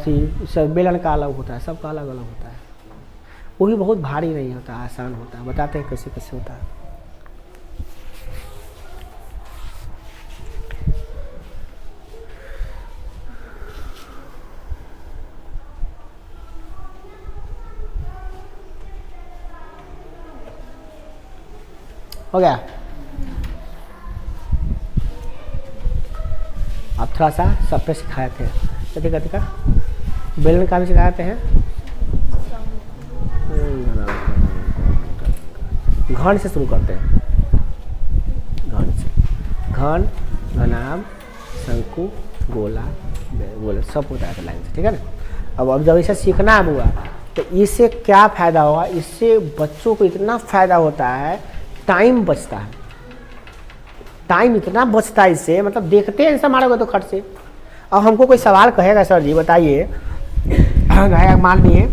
S1: बेलन का अलग होता है, सबका अलग अलग होता है। वो भी बहुत भारी नहीं होता, आसान होता है। बताते हैं कैसे कैसे होता है। हो गया। अब थोड़ा सा सब पे सिखाए थे, कथी का बेलन का भी सिखाते हैं, घन से शुरू करते हैं, घन से, घन, घनाभ, शंकु, गोला, सब होता है लाइन से, ठीक है ना। अब जब इसे सीखना हुआ तो इससे क्या फायदा होगा, इससे बच्चों को इतना फायदा होता है, टाइम बचता है, टाइम इतना बचता है इससे, मतलब देखते हैं ऐसा मारोगे तो खट से। अब हमको कोई सवाल कहेगा सर जी बताइए, मान लिए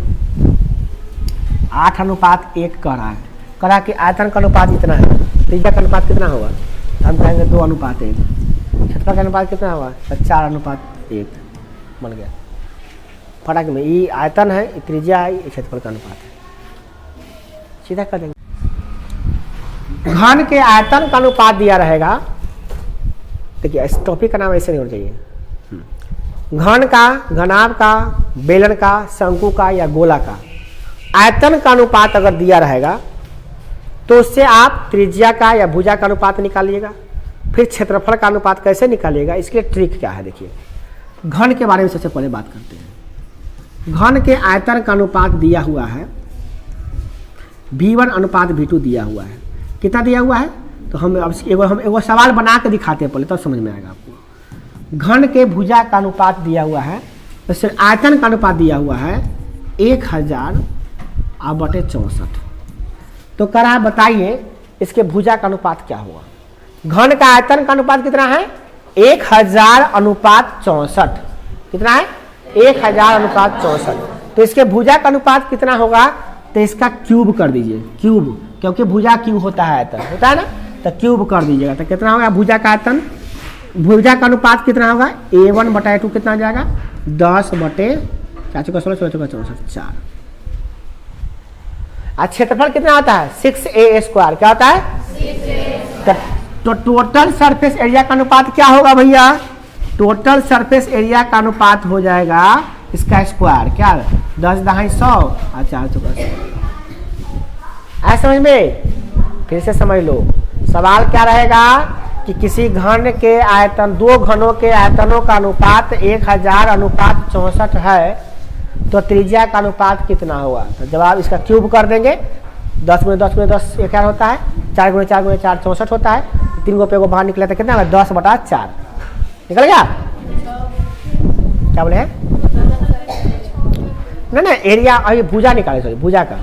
S1: 8:1 कह रहा है, कह रहा कि आयतन का अनुपात इतना है, त्रिज्या का अनुपात कितना होगा, हम कहेंगे 2:1। क्षेत्रफल का अनुपात कितना हुआ? तो 4:1 बन गया। फर्क में ये आयतन है, ये त्रिज्या है, ये क्षेत्रफल का अनुपात है, सीधा कर देंगे। घन के आयतन का अनुपात दिया रहेगा। देखिए इस टॉपिक का नाम ऐसे नहीं होना चाहिए। घन का, घनाभ का, बेलन का, शंकु का या गोला का आयतन का अनुपात अगर दिया रहेगा तो उससे आप त्रिज्या का या भुजा का अनुपात निकालिएगा। फिर क्षेत्रफल का अनुपात कैसे निकालिएगा, इसके लिए ट्रिक क्या है देखिए। घन के बारे में सबसे पहले बात करते हैं। घन के आयतन का अनुपात दिया हुआ है V1:V2 दिया हुआ है। कितना दिया हुआ है? तो हम एगो सवाल बना के दिखाते हैं पहले, तब समझ में आएगा आपको। घन के भुजा का अनुपात दिया हुआ है, तो सिर्फ आयतन का अनुपात दिया हुआ है 1000/64। तो करा बताइए इसके भुजा का अनुपात क्या हुआ। घन का आयतन का अनुपात कितना है? 1000/64। कितना है? 1000/64। तो इसके भुजा का अनुपात कितना होगा? तो इसका क्यूब कर दीजिए, क्यूब, क्योंकि भुजा क्यूब होता है, आयतन होता है ना, तो क्यूब कर दीजिएगा। तो कितना होगा भुजा का आयतन? भुजा का अनुपात कितना होगा? A1/2 कितना हो जाएगा? 10/4 4। आज क्षेत्रफल कितना होता है? 6a²। क्या होता है? 6a। तो टोटल सरफेस एरिया का अनुपात क्या होगा भैया? टोटल सरफेस एरिया का अनुपात हो जाएगा इसका स्क्वायर। क्या? 10×100 और 4×100। ऐसा समझ में? फिर से समझ लो। सवाल क्या रहेगा कि किसी घन के आयतन, दो घनों के आयतनों का अनुपात 1000/64 है, तो त्रिज्या का अनुपात कितना होगा? तो जब आप इसका क्यूब कर देंगे, 10×10×10 1000 होता है, 4×4×4 64 होता है, 3 गो पे को बाहर निकला था कितना? 10/4 निकल गया। क्या बोले हैं? ना एरिया, अभी भुजा निकाले, सॉरी भुजा का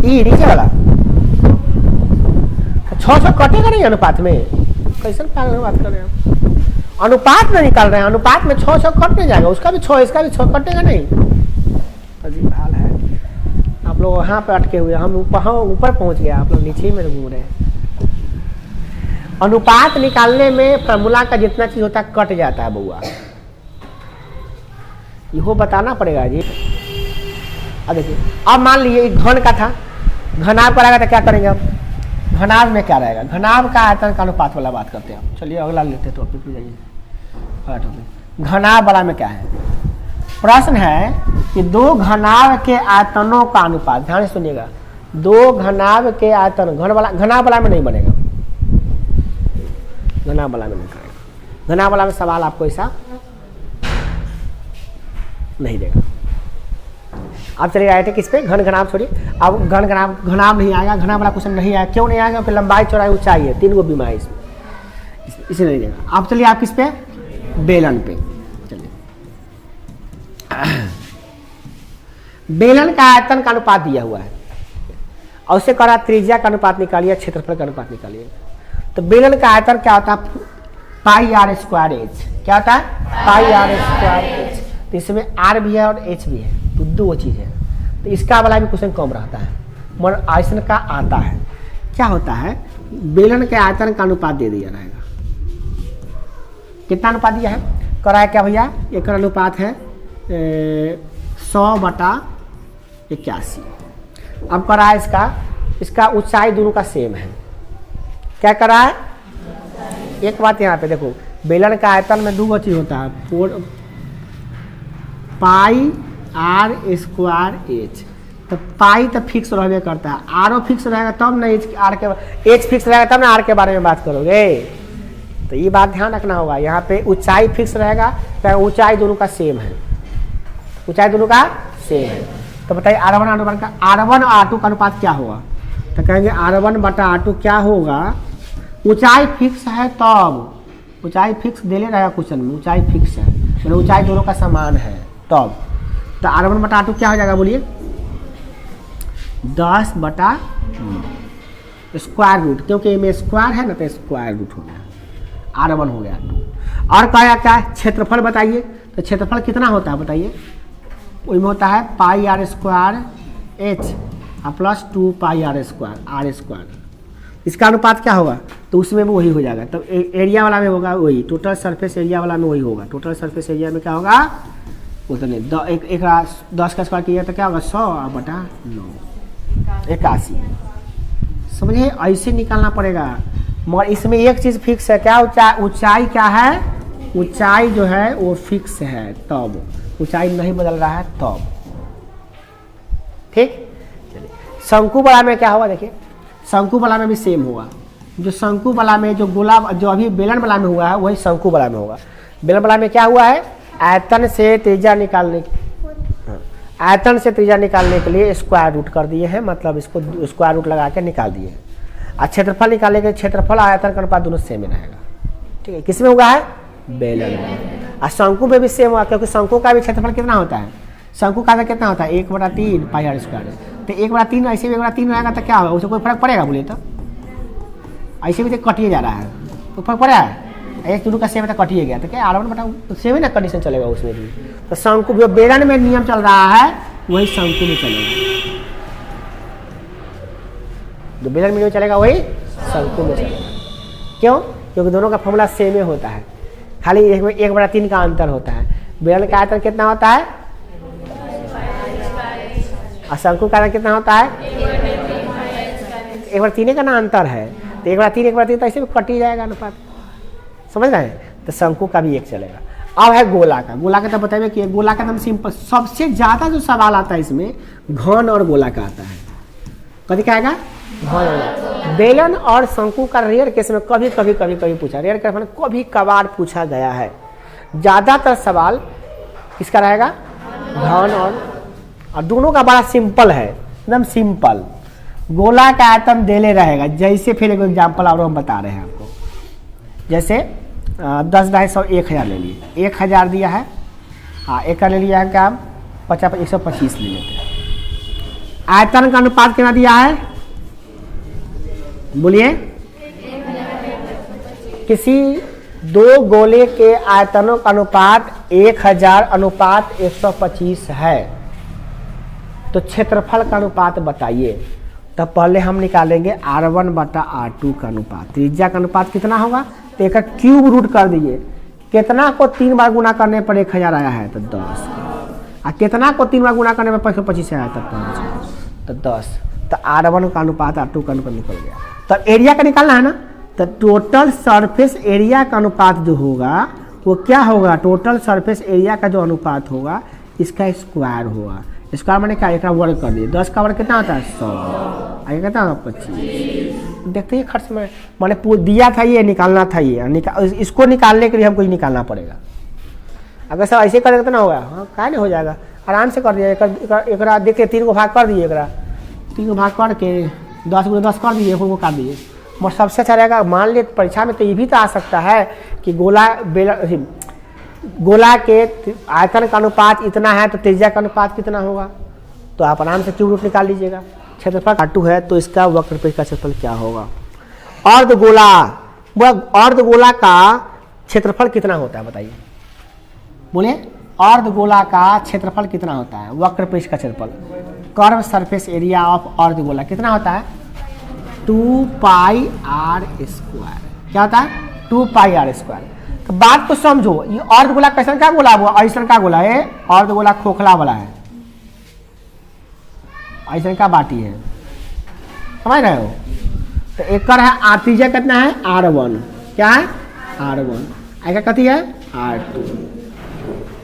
S1: ई नीचे वाला 6 कटेगा नहीं अनुपात में। कैसे बात कर रहे हैं? अनुपात में निकाल रहे हैं, अनुपात में 6 कट नहीं जाएगा, उसका भी 6 इसका भी 6 कटेगा नहीं। अजीब हाल है। आप लोग वहां पे अटके हुए, हम ऊपर पहुंच गए, आप लोग नीचे में घूम रहे हैं। अनुपात निकालने में फॉर्मूला का जितना चीज होता है कट जाता है बउआ, ये बताना पड़ेगा जी। अब देखिए, अब मान लीजिए घन का था, घनाभ का रहेगा तो क्या करेंगे अब? घनाभ में क्या रहेगा? घनाभ का आयतन का अनुपात वाला बात करते हैं। चलिए अगला लेते हैं टॉपिक पे जाइए। घनाभ वाला में क्या है? प्रश्न है कि दो घनाभ के आयतनों का अनुपात, ध्यान से सुनिएगा, दो घनाभ के आयतन, घनाभ वाला में नहीं बनेगा, घनाभ वाला में नहीं करेगा। घनाभ वाला में सवाल आपको ऐसा नहीं देगा। अब चलिए आए थे किस पे? घन घनाभ छोड़िए, अब घन घनाभ नहीं आएगा, घनाभ वाला क्वेश्चन नहीं आएगा। क्यों नहीं आएगा? क्योंकि लंबाई चौड़ाई ऊंचाई है, 3 गो बीमा है इसमें, इसे नहीं देगा। अब चलिए आप किस पे? बेलन पे चलिए। बेलन का आयतन का अनुपात दिया हुआ है और उसे करा त्रिज्या का अनुपात निकालिए, क्षेत्रफल का अनुपात निकालिए। तो बेलन का आयतन क्या होता है? πr²h। क्या होता है? πr²h। तो इसमें r भी है और h भी है, तो दो चीज है। तो इसका वाला भी क्वेश्चन कम रहता है, मगर आयतन का आता है। क्या होता है? बेलन के आयतन का अनुपात दे दिया रहेगा। कितना अनुपात दिया है? कराया क्या भैया? एक अनुपात है 100/81। अब करा है इसका ऊंचाई दोनों का सेम है। क्या करा है? एक बात यहाँ पे देखो, बेलन का आयतन में दो चीज होता है, πr²h। तो पाई तो फिक्स रहबे करता है, आरो फिक्स रहेगा तब ना एच फिक्स रहेगा तब ना आर के बारे में बात करोगे। तो ये बात ध्यान रखना होगा। यहाँ पे ऊंचाई फिक्स रहेगा, तो ऊंचाई दोनों का सेम है, ऊंचाई दोनों का सेम है। तो बताइए R1 R2 का R1 R2 का अनुपात क्या होगा? तो कहेंगे R1/R2 क्या होगा? ऊंचाई फिक्स है तब, ऊंचाई फिक्स दे ले रहेगा क्वेश्चन में, ऊंचाई फिक्स है, मतलब ऊंचाई दोनों का समान है तब। तो R1/R2 क्या हो जाएगा बोलिए? 10/√, क्योंकि में स्क्वायर है ना, तो स्क्वायर रूट हो गया, R1 हो गया 2। और क्या है? क्षेत्रफल बताइए। तो क्षेत्रफल कितना होता है बताइए? उसमें होता है πr² h + 2πr²। इसका अनुपात क्या होगा, तो उसमें भी वही हो जाएगा। तो एरिया वाला में होगा वही, टोटल सरफेस एरिया वाला में वही होगा। टोटल सरफेस एरिया में क्या होगा, उतने एक 10 का स्क्वायर किया तो क्या होगा 100 बटा 9 81। समझे, ऐसे निकालना पड़ेगा। मगर इसमें एक चीज़ फिक्स है, क्या ऊंचाई क्या है, ऊंचाई जो है वो फिक्स है, तब ऊंचाई नहीं बदल रहा है तब। ठीक, चलिए शंकु बला में क्या होगा, देखिए शंकु बला में भी सेम होगा। जो शंकु बला में जो गोला जो अभी बेलन बला में हुआ है वही शंकु बला में होगा। बेलन बला में क्या हुआ है, आयतन से त्रिज्या निकालने आयतन से त्रिज्या निकालने के लिए स्क्वायर रूट कर दिए हैं, मतलब इसको स्क्वायर रूट लगा के निकाल दिए हैं। और क्षेत्रफल निकालने के क्षेत्रफल आयतन का अनुपात दोनों सेम ही रहेगा। ठीक है, किसमें हुआ है, बेलन में। और शंकु में भी सेम हुआ, क्योंकि शंकु का भी क्षेत्रफल कितना होता है, शंकु का कितना होता है 1/3 पाई आर स्क्वायर। तो 1/3 ऐसे भी 1/3 रहेगा तो क्या होगा, उससे कोई फर्क पड़ेगा बोलिए तो, ऐसे भी तो कटिए जा रहा है, तो फर्क पड़ा है, एक का सेम तो कटिए गया, तो क्या R1 बटा तो सेम ही ना कंडीशन चलेगा उसमें भी। तो शंकु जो बेलन में नियम चल रहा है वही शंकु में चलेगा, जो बेलन में नियम चलेगा वही शंकु में चलेगा। क्यों, क्योंकि दोनों का फॉर्मूला सेम ही होता है, खाली 1/3 का अंतर होता है। बेलन का आयतन कितना होता है और शंकु का आयतन कितना होता है 1/3 का ना अंतर है, तो 1/3 तो ऐसे भी कट ही जाएगा अनुपात, समझ रहे हैं। तो शंकु का भी एक चलेगा। अब है गोला का। गोला का तो बताइए कि गोला का एकदम सिंपल, सबसे ज्यादा जो सवाल आता है इसमें घन और गोला का आता है। कभी क्या आएगा, घन और बेलन और शंकु का रेयर केस में कभी कभी पूछा, रेयर केस में कभी कभार पूछा गया है। ज्यादातर सवाल किसका रहेगा, घन और दोनों का बड़ा सिंपल है, एकदम सिंपल। गोला का आयतन देले रहेगा, जैसे फिर एक एग्जाम्पल और हम बता रहे हैं आपको। जैसे 10, 250, 1000 ले लिए, 1000 दिया है, हाँ एक का ले लिया है क्या, 50, 125 ले लेते हैं। आयतन का अनुपात कितना दिया है, बोलिए, किसी दो गोले के आयतनों का अनुपात 1000 अनुपात 125 है, तो क्षेत्रफल का अनुपात बताइए। तब पहले हम निकालेंगे R1 बटा R2 का अनुपात। त्रिज्या का अनुपात कितना होगा, तो एक क्यूब रूट कर दीजिए। कितना को 3 बार गुना करने पर 1000 आया है तो 10, और कितना को 3 बार गुना करने पर 125 आया तो 5, तो 10। तो R1 का अनुपात R2 का अनुपात निकल गया। तो एरिया का निकालना है ना, तो टोटल सरफेस एरिया का अनुपात जो होगा वो क्या होगा, टोटल सरफेस एरिया का जो अनुपात होगा इसका स्क्वायर होगा। स्क्वायर मैंने क्या, एक वर्ग कर दिए, 10 का वर्ग कितना होता है 100, आगे कितना होगा 25। देखते हैं खर्च में मैंने दिया था, ये निकालना था, ये इसको निकालने के लिए हमको निकालना पड़ेगा। अगर सब ऐसे करेंगे तो ना होगा, हाँ क्या नहीं हो जाएगा, आराम से कर दिया। एक देखिए 3 को भाग कर दिए, 3 को भाग करके 10 × 10 कर दिए, को काट दिए। मगर सबसे अच्छा रहेगा, मान लिए परीक्षा में तो ये भी तो आ सकता है कि गोला के आयतन का अनुपात इतना है तो त्रिज्या का अनुपात कितना होगा, तो आप आराम से क्यूब रूट निकाल लीजिएगा। क्षेत्रफल R2 है तो इसका वक्रपेश का क्षेत्रफल क्या होगा। अर्धगोला का क्षेत्रफल कितना होता है बताइए, बोलिए। अर्धगोला का क्षेत्रफल कितना होता है, वक्रपेश का क्षेत्रफल, कर्व सरफेस एरिया ऑफ अर्धगोला कितना होता है 2 पाई R स्क्वायर। क्या होता है 2 पाई R स्क्वायर। तो बात को समझो, ये अर्धगोला कैसा क्या गोला हुआ, ऐसा का गोला है, अर्धगोला खोखला वाला है, ऐसा का बाटी है, समझ रहे हो। तो एक है त्रिज्या कितना है R1, क्या है R1, ऐसा कथी है R2।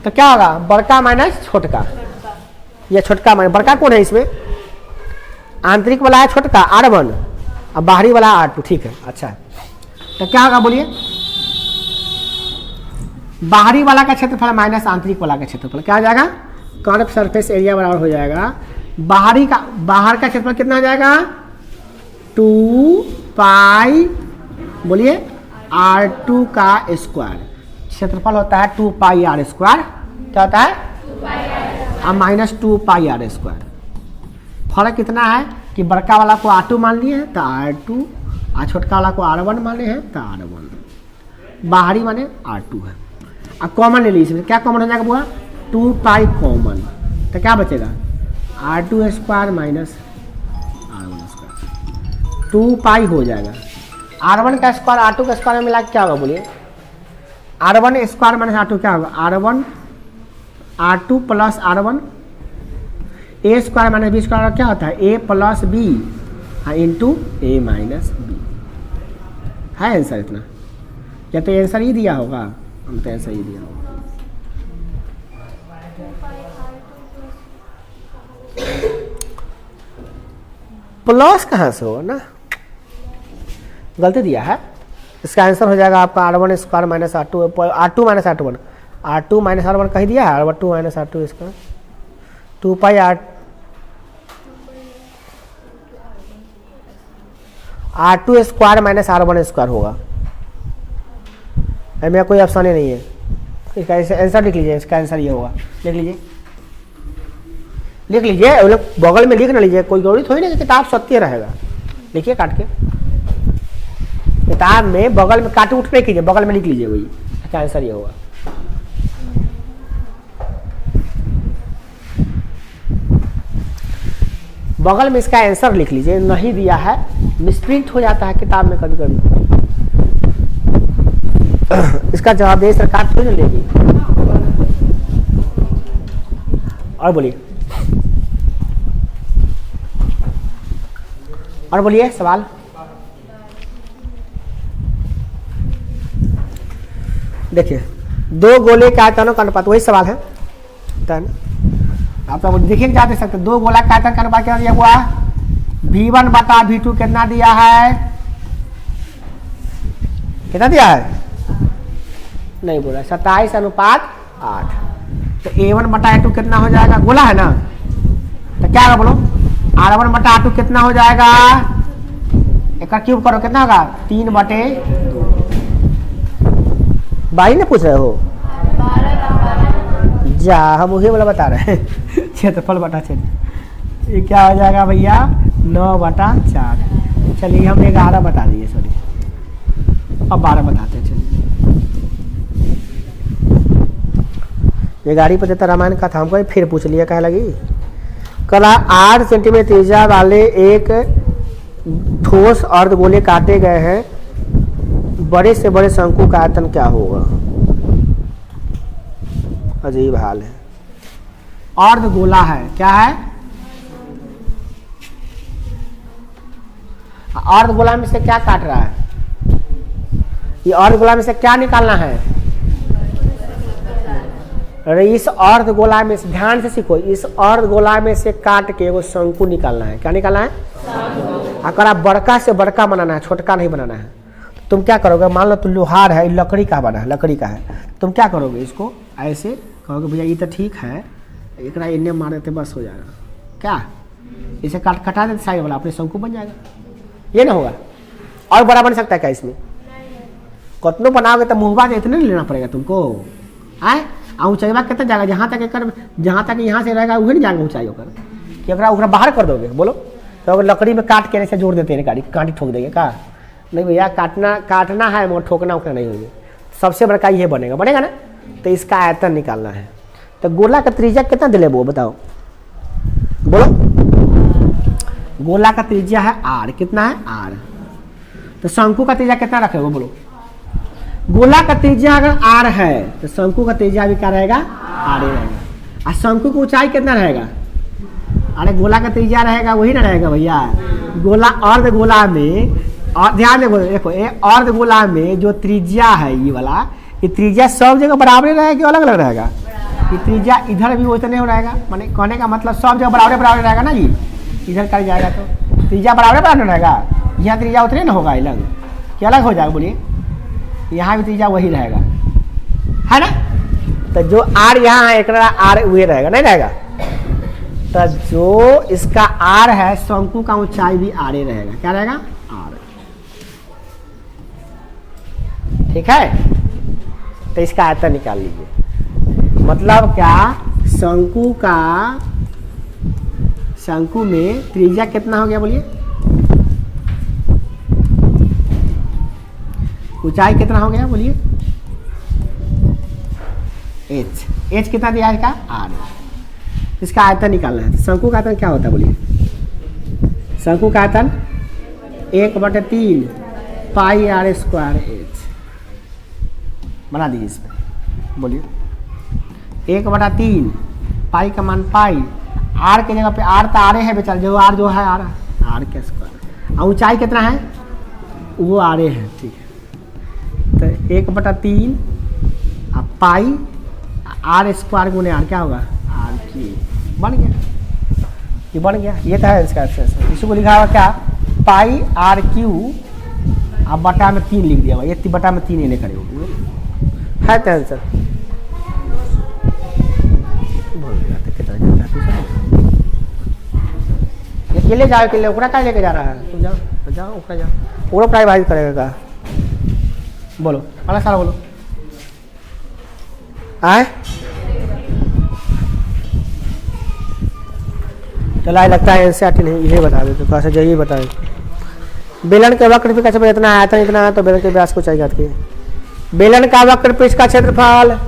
S1: तो क्या होगा, बड़का माइनस छोटका, ये छोटका माइनस बड़का कौन है इसमें, आंतरिक वाला है छोटका R1 और बाहरी वाला R2, ठीक है। अच्छा तो क्या होगा बोलिए, बाहरी वाला का क्षेत्रफल माइनस आंतरिक वाला का क्षेत्रफल क्या हो जाएगा, कर्व सरफेस एरिया बराबर हो जाएगा बाहर का क्षेत्रफल कितना हो जाएगा 2 पाई, बोलिए R2 का स्क्वायर। क्षेत्रफल होता है 2 पाई R स्क्वायर, क्या होता है और माइनस 2 पाई R स्क्वायर। फर्क कितना है कि बड़का वाला को R2 मान लिए हैं तो R2 और छोटका वाला को R1 माने हैं तो R1, बाहरी माने R2 है। अब कॉमन ले लीजिए, इसमें क्या कॉमन हो जाएगा पूरा 2 पाई कॉमन, तो क्या बचेगा R2 square minus R1 square. 2 पाई हो जाएगा। R1 का स्क्वायर R2 का स्क्वायर में मिला के क्या होगा बोलिए? R1 स्क्वायर माइनस R2 क्या होगा? R1 R2 प्लस R1 ए स्क्वायर माइनस बी स्क्वायर क्या होता है? ए प्लस बी इंटू ए माइनस बी है आंसर इतना। या तो आंसर ही दिया होगा, हम तो आंसर ही दिया होगा। प्लस कहाँ से हो ना, गलती दिया है। इसका आंसर हो जाएगा आपका R1 square minus R2 minus R2 minus R1 कही दिया है, R2 माइनस R2 इसका 2 पाई R2 square minus R1 square होगा। मेरा कोई ऑप्शन ही नहीं है। इसका आंसर लिख लीजिए, इसका आंसर ये होगा। लिख लीजिए वो लोग बगल में लिख ना लीजिए, कोई जरूरी थोड़ी ना कि किताब सत्य रहेगा। लिखिए काट के, किताब में बगल में काट उठ पे कीजिए, बगल में लिख लीजिए वही। इसका आंसर ये होगा। बगल में इसका आंसर लिख लीजिए, नहीं दिया है मिसप्रिंट हो जाता है किताब में कभी कभी। इसका जवाब दे सरकार थोड़ी ना लेगी। और बोलिए सवाल। देखिए 2 गोले का आयतनों का अनुपात, वही सवाल है। आप तो देखिए क्या देख सकते, 2 गोला का आयतन का अनुपात क्या दिया हुआ? V1 बटा V2 कितना दिया है? कितना दिया है? नहीं बोला, 27 अनुपात 8। तो A1 बटा A2 कितना हो जाएगा? गोला है ना, तो क्या होगा बोलो? R1 बटा R2 कितना हो जाएगा? एक क्यूब करो, कितना होगा? 3/2। भाई ने पूछ रहे हो जा, हम वही वाला बता रहे हैं। क्षेत्रफल बटा क्षेत्र, ये क्या हो जाएगा भैया? 9/4। चलिए हम 11 बता दिए, सॉरी अब 12 बताते हैं। चलिए ये गाड़ी पर देता रामायण का था, हमको फिर पूछ लिया कहे लगी। कला 8 सेंटीमीटर त्रिज्या वाले एक ठोस अर्धगोले काटे गए हैं, बड़े से बड़े शंकु का आयतन क्या होगा? अजीब हाल है। अर्धगोला है, क्या है? अर्धगोला में से क्या काट रहा है? ये अर्धगोला में से क्या निकालना है? अरे इस अर्धगोला में से, ध्यान से सीखो, इस अर्धगोला में से काट के वो शंकु निकालना है। क्या निकालना है? अगर आप बड़का से बड़का बनाना है, छोटका नहीं बनाना है, तो तुम क्या करोगे? मान लो तो लोहार है, लकड़ी का बना है, लकड़ी का है, तुम क्या करोगे? इसको ऐसे कहोगे भैया ये तो ठीक है, एक इन्हें मार देते बस हो जाएगा। क्या इसे कटा देते साइड वाला, अपने शंकु बन जाएगा। ये ना होगा? और बड़ा बन सकता है क्या इसमें? कतनो बनाओगे तो मुहबा इतने नहीं लेना पड़ेगा तुमको। आए ऊंचाई कितना जाएगा? जहाँ तक यहाँ से रहेगा वही नहीं जाएगा ऊंचाई होकर, कि अगर बाहर कर दोगे बोलो तो अगर लकड़ी में काट के ऐसे जोड़ देते हैं, गाड़ी कांटी ठोक देंगे का? नहीं भैया, काटना है मगर ठोकना उकना नहीं होगी। सबसे बड़का ये बनेगा ना। तो इसका आयतन निकालना है। तो गोला का त्रिज्या कितना दिले वो बताओ, बोलो। गोला का त्रिज्या है R, कितना है? R। तो शंकु का त्रिज्या कितना रखे वो बोलो। गोला का त्रिज्या अगर R है तो शंकु का त्रिज्या भी क्या रहेगा? R रहेगा। और शंकु की ऊंचाई कितना रहेगा? अरे गोला का त्रिज्या रहेगा वही ना रहेगा भैया। गोला अर्धगोला में, और ध्यान देखो ये अर्धगोला में जो त्रिज्या है ये वाला, ये त्रिज्या सब जगह बराबर रहेगा कि अलग अलग रहेगा? ये त्रिज्या इधर भी उतने हो रहेगा, माने कहने का मतलब सब जगह बराबर रहेगा ना जी। इधर कर जाएगा तो त्रिज्या बराबर रहेगा, यहाँ त्रिज्या उतने ना होगा अलग, क्या अलग हो जाएगा बोलिए? यहाँ भी त्रिज्या वही रहेगा, है ना। तो जो R यहाँ है एक R वही रहेगा, नहीं रहेगा? तो जो इसका R है, शंकु का ऊंचाई भी R रहेगा। क्या रहेगा? R। ठीक है, तो इसका आयतन निकाल लीजिए। मतलब क्या? शंकु में त्रिज्या कितना हो गया बोलिए? ऊंचाई कितना हो गया बोलिए? h कितना दिया इसका? R। इसका आयतन निकालना है। तो शंकु का आयतन क्या होता है बोलिए? शंकु का आयतन 1/3 पाई आर स्क्वायर एच बना दीजिए इसमें, बोलिए 1/3 पाई का मान पाई, आर की जगह पे आर तो आर है बेचारा, जो आर जो है आर के स्क्वायर, और ऊंचाई कितना है वो आर है, ठीक है। तो 1/3 पाई आर स्क्वायर गुने आर क्या होगा आर की, बन गया, ये बन गया, ये तो है इसका आंसर। इसको लिखा हुआ क्या पाई आर क्यू, अब बटा में 3 लिख दिया हुआ, ये बटा में 3 ये नहीं करेगा है तो आंसर। ये ले जाओ के लिए ओकरा क्या लेके जा रहा है, तुम जाओ जाओ ओकरा जाओ, ओकरा प्राइवाइज करेगा का, बोलो अगला साल बोलो आए। चला लगता है एनसीईआरटी नहीं, यही बता दे तो थोड़ा सा यही बताए। बेलन के वक्र पृष्ठ का क्षेत्रफल इतना आया था, इतना है तो बेलन के व्यास को चाहिए याद किए। बेलन का वक्र पृष्ठ का क्षेत्रफल,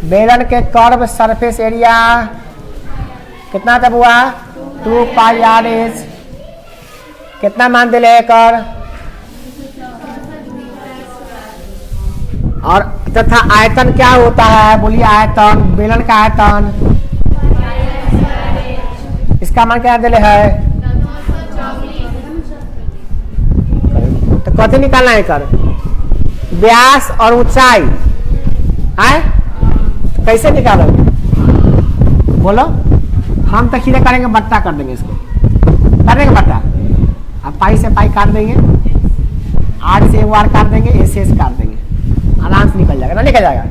S1: बेलन के कर्व सरफेस एरिया कितना तब हुआ 2 पाई आर एच, कितना मान दिले कर, और तथा आयतन क्या होता है बोलिए आयतन, बेलन का आयतन इसका मान क्या दिले है, तो कथी निकालना है कर, व्यास और ऊंचाई है, तो कैसे निकालोगे बोलो। हम तो खीरे करेंगे बट्टा कर देंगे, इसको कर देंगे बट्टा, अब पाई से पाई काट देंगे, आर से आर काट देंगे, एस से एस काट देंगे, आराम से निकल जाएगा ना, निकल जाएगा।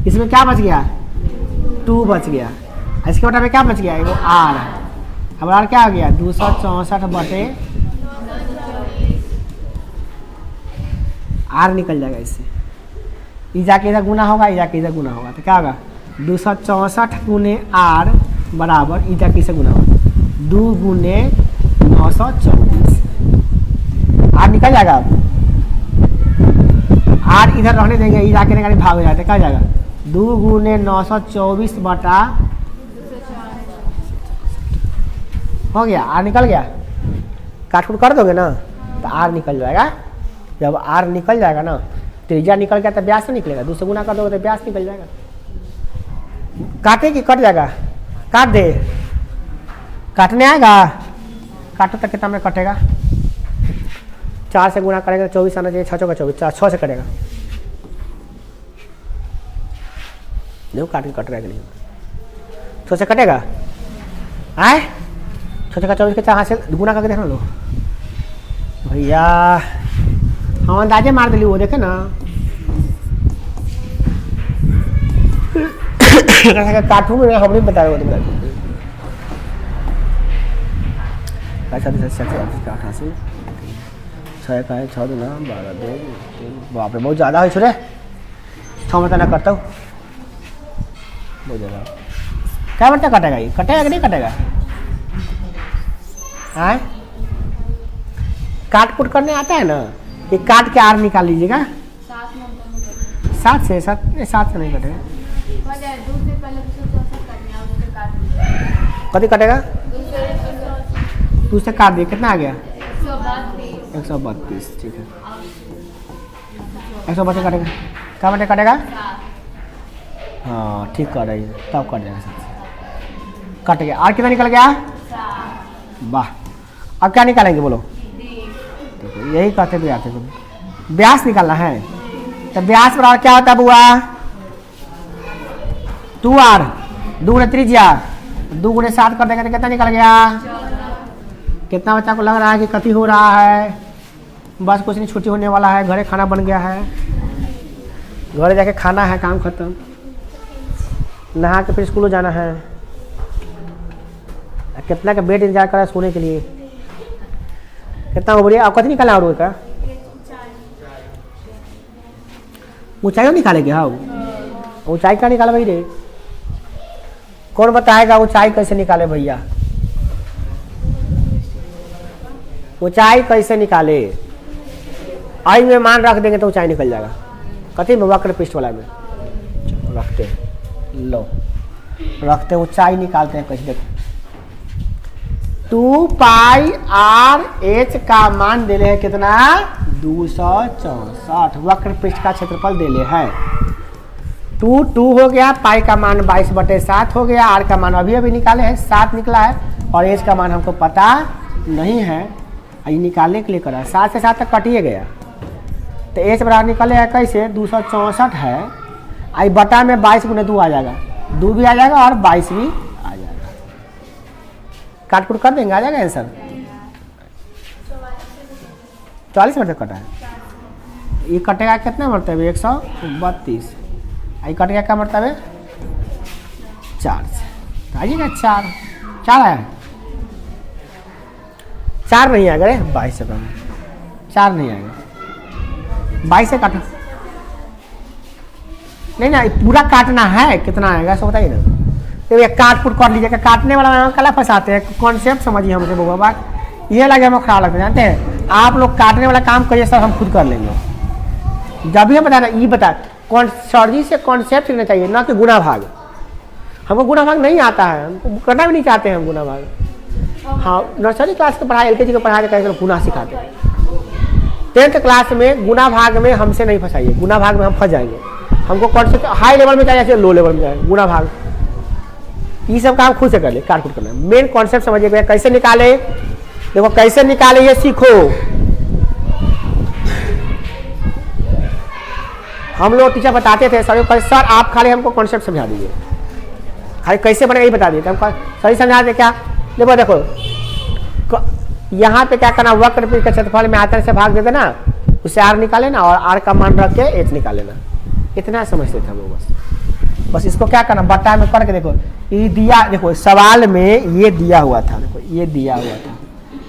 S1: इसमें क्या बच गया 2 बच गया, इसके बटा में क्या बच गया वो आर, अब आर क्या हो गया 264 आर निकल जाएगा इससे, ई जाके इधर गुना होगा, ई जाके इधर गुना होगा, तो क्या होगा 264 गुने आर बराबर ई जाके इसे गुना होगा 2 गुने 924, आर निकल जाएगा। अब आर इधर रहने देंगे, ई जाके गाड़ी भाग हो जाता है, क्या हो जाएगा 2 गुने 924 बटा हो गया, आर निकल गया, काट कुट कर दोगे ना तो आर निकल जाएगा। जब आर निकल जाएगा ना, त्रिज्या निकल गया तो व्यास से निकलेगा, 2 से गुना कर दोगे तो व्यास निकल जाएगा। काटे कि कट जाएगा, काट दे, काटने आएगा, काटो तो कितना में कटेगा, 4 से गुना करेगा तो 24 आना चाहिए, 6 का 24, 6 से कटेगा, देखो काट के कट रहा है कि नहीं, 6 से कटेगा, आए 6 का 24 के 4 से गुना करके देखना लो भैया, हम अंदाजे मार दिली वो देखे ना काटू में हम नहीं बताया वो, तो अठासी 6 का है 6 दूना 12 2 3, बाप रे बहुत ज़्यादा है छोरे, 6 में ना करता हूँ बहुत ज़्यादा, क्या बता कटेगा, ये कटेगा कि नहीं कटेगा, हाँ काट कुट करने आता है ना, ये काट के आर निकाल लीजिएगा, 7 से नहीं कटेगा, कभी कटेगा 2 से काट दिए, कितना आ गया 132, ठीक है 132 कटेगा, क्या बटे कटेगा, हाँ ठीक कर रही है, तब कट जाएगा 7 से, कट गया, और कितना निकल गया, वाह। अब क्या निकालेंगे बोलो, यही कहते भी आते हैं व्यास निकालना है, तो व्यास बराबर क्या होता है बुआ 2r 2 गुणे त्रिज्या 2 गुणे 7 कर देंगे तो कितना निकल गया, कितना बच्चा को लग रहा है कि कथी हो रहा है, बस कुछ नहीं छुट्टी होने वाला है, घरे खाना बन गया है, घरे जाके खाना है, काम खत्म, नहा के फिर स्कूल जाना है, कितना का बेड इंतजार कर रहा है सोने के लिए, कितना बोलिए आप कथी निकालना और का ऊंचाई निकालेंगे, हाँ ऊंचाई क्या निकाले भाई रे, कौन बताएगा ऊंचाई कैसे निकाले भैया, ऊंचाई कैसे निकाले, आई में मान रख देंगे तो ऊंचाई निकल जाएगा, कथी में वक्र पृष्ठ वाला में रखते लो रखते ऊंचाई निकालते हैं कैसे, देखो 2 पाई आर एच का मान देले है कितना 264 वक्र पृष्ठ का क्षेत्रफल देले है 2 हो गया पाई का मान 22/7 हो गया आर का मान अभी अभी निकाले हैं 7 निकला है और एच का मान हमको पता नहीं है ये निकालने के लिए करा 7 से 7 तक कटिए गया तो एच बराबर निकले है कैसे 264 है आई बटा में 22 × 2 आ जाएगा 2 भी आ जाएगा और 22 भी आ जाएगा काट कर देंगे आ जाएगा आंसर 44 मतलब कटा है ये कटेगा कितना मरतबे 132 ये कटेगा क्या मरतबे 4 से आइएगा 4 है 4 नहीं आएगा रे 22 से कम 4 नहीं आएगा 22 से काटो नहीं ना पूरा काटना है कितना आएगा सो बताइए ना तो ये काट लीजिएगा काटने वाला कला फंसाते हैं कॉन्सेप्ट समझिए हमसे बाबा ये लगे हमें खराब लगता है जानते हैं आप लोग काटने वाला काम करिए सर हम खुद कर लेंगे जब भी हम बता रहे ये बता सर जी से कॉन्सेप्ट सीखना चाहिए ना कि गुना भाग हमको गुना भाग नहीं आता है हमको करना भी नहीं चाहते हैं हम गुना भाग हाँ नर्सरी क्लास के पढ़ाई LKG के पढ़ाई कैसे गुना सिखाते हैं 10th क्लास में गुना भाग में हमसे नहीं फंसाइए गुना भाग में हम फंस जाएंगे हमको कॉन्सेप्ट हाई लेवल में चाहिए लो लेवल में चाहिए गुना भाग ये सब काम खुद से कर ले काट करना मेन कॉन्सेप्ट समझिए कैसे निकाले देखो कैसे निकाले ये सीखो हम लोग टीचर बताते थे सर आप खाली हमको कॉन्सेप्ट समझा दीजिए खाली कैसे बनेगा ये बता दीजिए हम सही समझा दे क्या देखो यहाँ पे क्या करना वक्र का क्षेत्रफल में आयतन से भाग देते ना उससे आर निकाले ना और आर का मान रख के एच निकाल लेना इतना समझते थे हम लोग बस इसको क्या करना बट्टा में करके देखो ये दिया देखो सवाल में ये दिया हुआ था देखो ये दिया हुआ था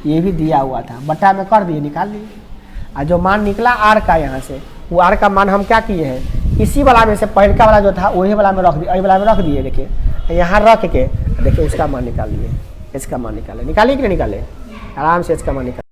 S1: ये भी दिया हुआ था बट्टा में कर दिए निकाल दिए और जो मान निकला आर का यहाँ से वो आर का मान हम क्या किए हैं इसी वाला में से पहले का वाला जो था वही वाला में रख दिए वाला में रख दिए देखिए यहाँ रख के देखिए उसका मान निकाल लिए इसका मान निकाले कि नहीं निकाले आराम से इसका मान निकाल